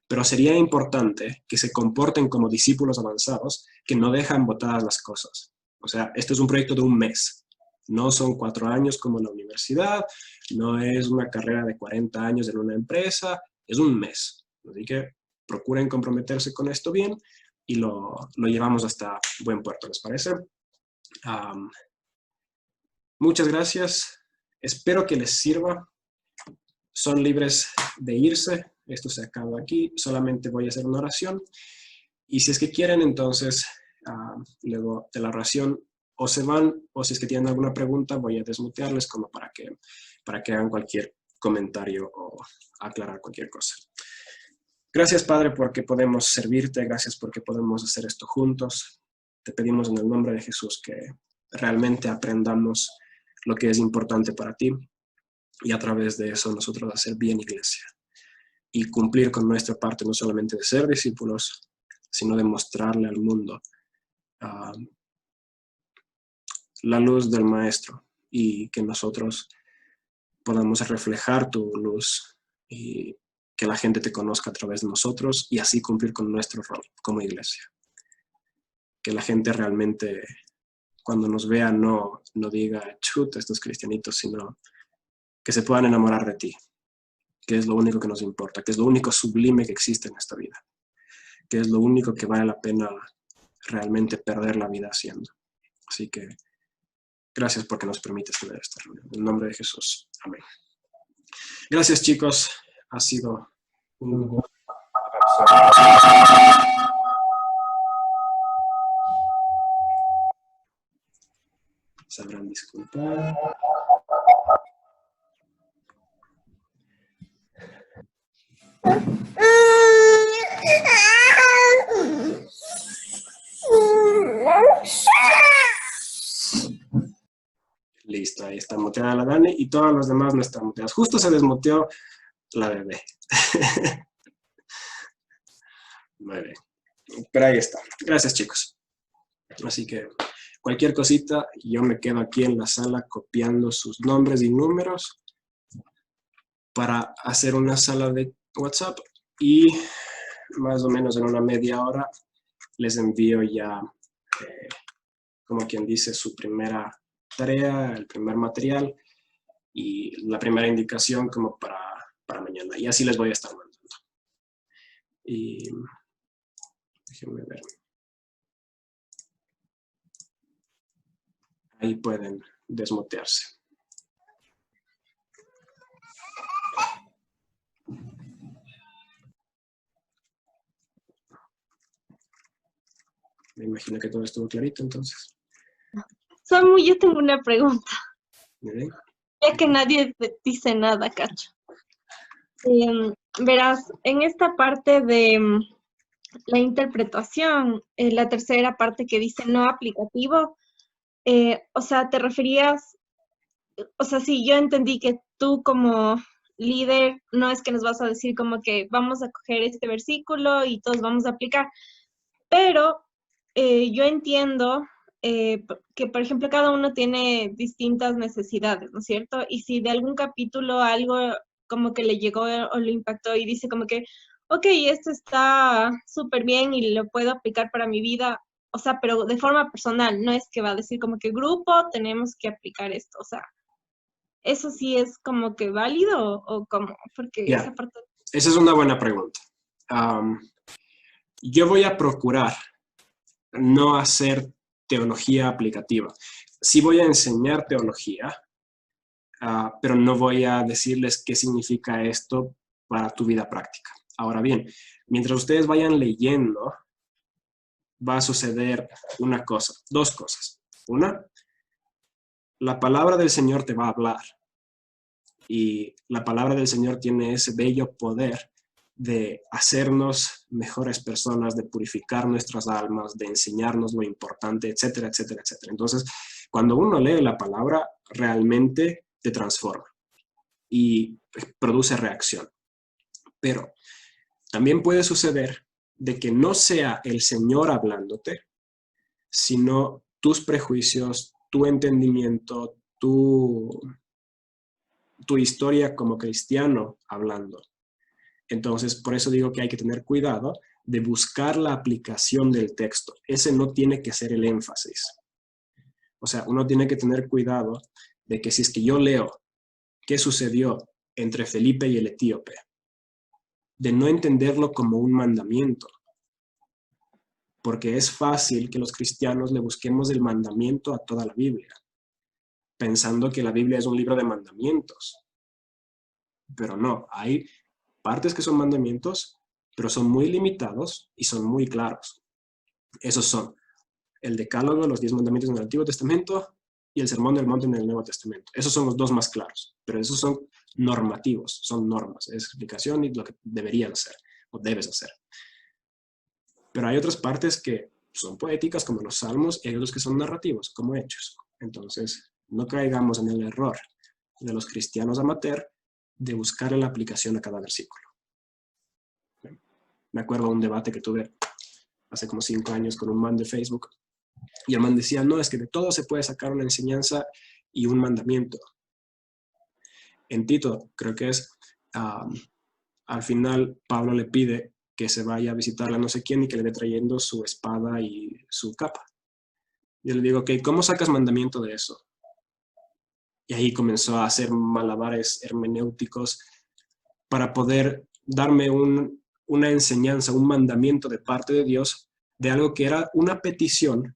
Pero sería importante que se comporten como discípulos avanzados que no dejan botadas las cosas. O sea, esto es un proyecto de un mes. No son 4 años como en la universidad, no es una carrera de 40 años en una empresa, es un mes. Así que procuren comprometerse con esto bien y lo llevamos hasta buen puerto, ¿les parece? Muchas gracias. Espero que les sirva. Son libres de irse. Esto se acaba aquí. Solamente voy a hacer una oración. Y si es que quieren, entonces, luego de la oración, o se van, o si es que tienen alguna pregunta, voy a desmutearles como para que hagan cualquier comentario o aclarar cualquier cosa. Gracias, Padre, porque podemos servirte. Gracias porque podemos hacer esto juntos. Te pedimos en el nombre de Jesús que realmente aprendamos lo que es importante para ti y a través de eso nosotros hacer bien iglesia y cumplir con nuestra parte, no solamente de ser discípulos, sino de mostrarle al mundo la luz del Maestro y que nosotros podamos reflejar tu luz y que la gente te conozca a través de nosotros y así cumplir con nuestro rol como iglesia. Que la gente realmente, cuando nos vea, no diga, chuta, estos cristianitos, sino que se puedan enamorar de ti, que es lo único que nos importa, que es lo único sublime que existe en esta vida, que es lo único que vale la pena realmente perder la vida haciendo. Así que gracias porque nos permites tener esta reunión. En el nombre de Jesús. Amén. Gracias, chicos. Ha sido un gusto. Sabrán disculpar. Listo, ahí está muteada la Dani y todas las demás no están muteadas. Justo se desmuteó la bebé. Muy bien. Pero ahí está. Gracias, chicos. Así que cualquier cosita, yo me quedo aquí en la sala copiando sus nombres y números para hacer una sala de WhatsApp y más o menos en una media hora les envío ya, como quien dice, su primera tarea, el primer material y la primera indicación como para mañana. Y así les voy a estar mandando. Y déjenme ver. Ahí pueden desmutearse. Me imagino que todo estuvo clarito, entonces. Samu, yo tengo una pregunta. ¿Bien? Ya que nadie dice nada, Cacho. Verás, en esta parte de la interpretación, la tercera parte que dice no aplicativo, o sea, te referías, o sea, sí, yo entendí que tú como líder no es que nos vas a decir como que vamos a coger este versículo y todos vamos a aplicar, pero yo entiendo que, por ejemplo, cada uno tiene distintas necesidades, ¿no es cierto? Y si de algún capítulo algo como que le llegó o lo impactó y dice como que, ok, esto está súper bien y lo puedo aplicar para mi vida, o sea, pero de forma personal, no es que va a decir como que grupo tenemos que aplicar esto, o sea, ¿eso sí es como que válido o cómo? Porque esa Ya, parte... esa es una buena pregunta. Yo voy a procurar no hacer teología aplicativa. Sí voy a enseñar teología, pero no voy a decirles qué significa esto para tu vida práctica. Ahora bien, mientras ustedes vayan leyendo, va a suceder una cosa, dos cosas. Una, la palabra del Señor te va a hablar y la palabra del Señor tiene ese bello poder de hacernos mejores personas, de purificar nuestras almas, de enseñarnos lo importante, etcétera, etcétera, etcétera. Entonces, cuando uno lee la palabra, realmente te transforma y produce reacción. Pero también puede suceder de que no sea el Señor hablándote, sino tus prejuicios, tu entendimiento, tu historia como cristiano hablando. Entonces, por eso digo que hay que tener cuidado de buscar la aplicación del texto. Ese no tiene que ser el énfasis. O sea, uno tiene que tener cuidado de que si es que yo leo qué sucedió entre Felipe y el etíope, de no entenderlo como un mandamiento, porque es fácil que los cristianos le busquemos el mandamiento a toda la Biblia, pensando que la Biblia es un libro de mandamientos. Pero no, hay partes que son mandamientos, pero son muy limitados y son muy claros. Esos son el Decálogo, los 10 mandamientos en el Antiguo Testamento y el Sermón del Monte en el Nuevo Testamento. Esos son los dos más claros, pero esos son normativos, son normas, es explicación y lo que deberías hacer o debes hacer. Pero hay otras partes que son poéticas, como los salmos, y hay otros que son narrativos, como hechos. Entonces, no caigamos en el error de los cristianos amateur de buscar la aplicación a cada versículo. Me acuerdo de un debate que tuve hace como 5 años con un man de Facebook, y el man decía, no, es que de todo se puede sacar una enseñanza y un mandamiento. En Tito, creo que es, al final Pablo le pide que se vaya a visitarla a no sé quién y que le dé trayendo su espada y su capa. Yo le digo, ok, ¿cómo sacas mandamiento de eso? Y ahí comenzó a hacer malabares hermenéuticos para poder darme una enseñanza, un mandamiento de parte de Dios de algo que era una petición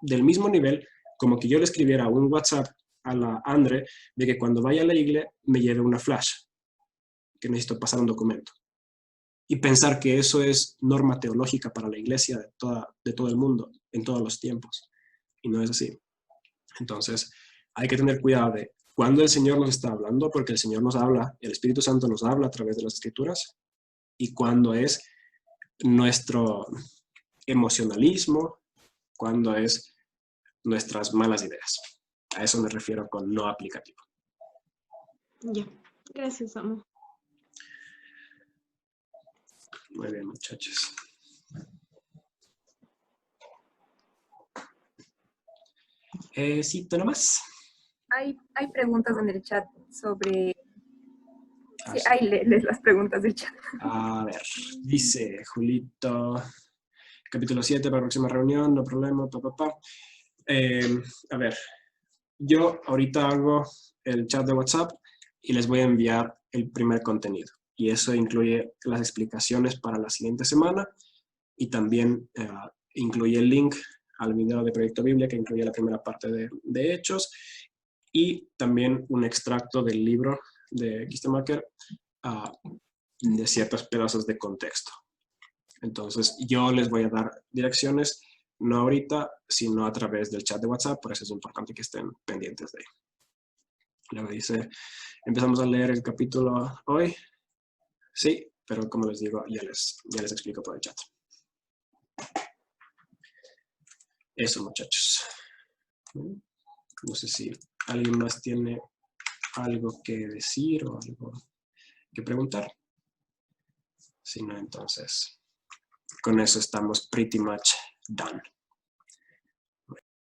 del mismo nivel como que yo le escribiera un WhatsApp a la Andre de que cuando vaya a la iglesia me lleve una flash, que necesito pasar un documento. Y pensar que eso es norma teológica para la iglesia de todo el mundo, en todos los tiempos. Y no es así. Entonces, hay que tener cuidado de cuándo el Señor nos está hablando, porque el Señor nos habla, el Espíritu Santo nos habla a través de las Escrituras, y cuándo es nuestro emocionalismo, cuándo es nuestras malas ideas. A eso me refiero con no aplicativo. Ya, gracias, amor. Muy bien, muchachos. Sí, ¿tú nomás? Hay preguntas en el chat sobre... Ah, Sí, sí. ahí lees las preguntas del chat. A ver, dice Julito, capítulo 7 para la próxima reunión, no problema, papá. A ver, yo ahorita hago el chat de WhatsApp y les voy a enviar el primer contenido. Y eso incluye las explicaciones para la siguiente semana y también incluye el link al video de Proyecto Biblia que incluye la primera parte de Hechos y también un extracto del libro de Kistemaker de ciertos pedazos de contexto. Entonces, yo les voy a dar direcciones, no ahorita, sino a través del chat de WhatsApp, por eso es importante que estén pendientes de ahí. Luego dice, empezamos a leer el capítulo hoy. Sí, pero como les digo, ya les explico por el chat. Eso, muchachos. No sé si alguien más tiene algo que decir o algo que preguntar. Si no, entonces, con eso estamos pretty much done.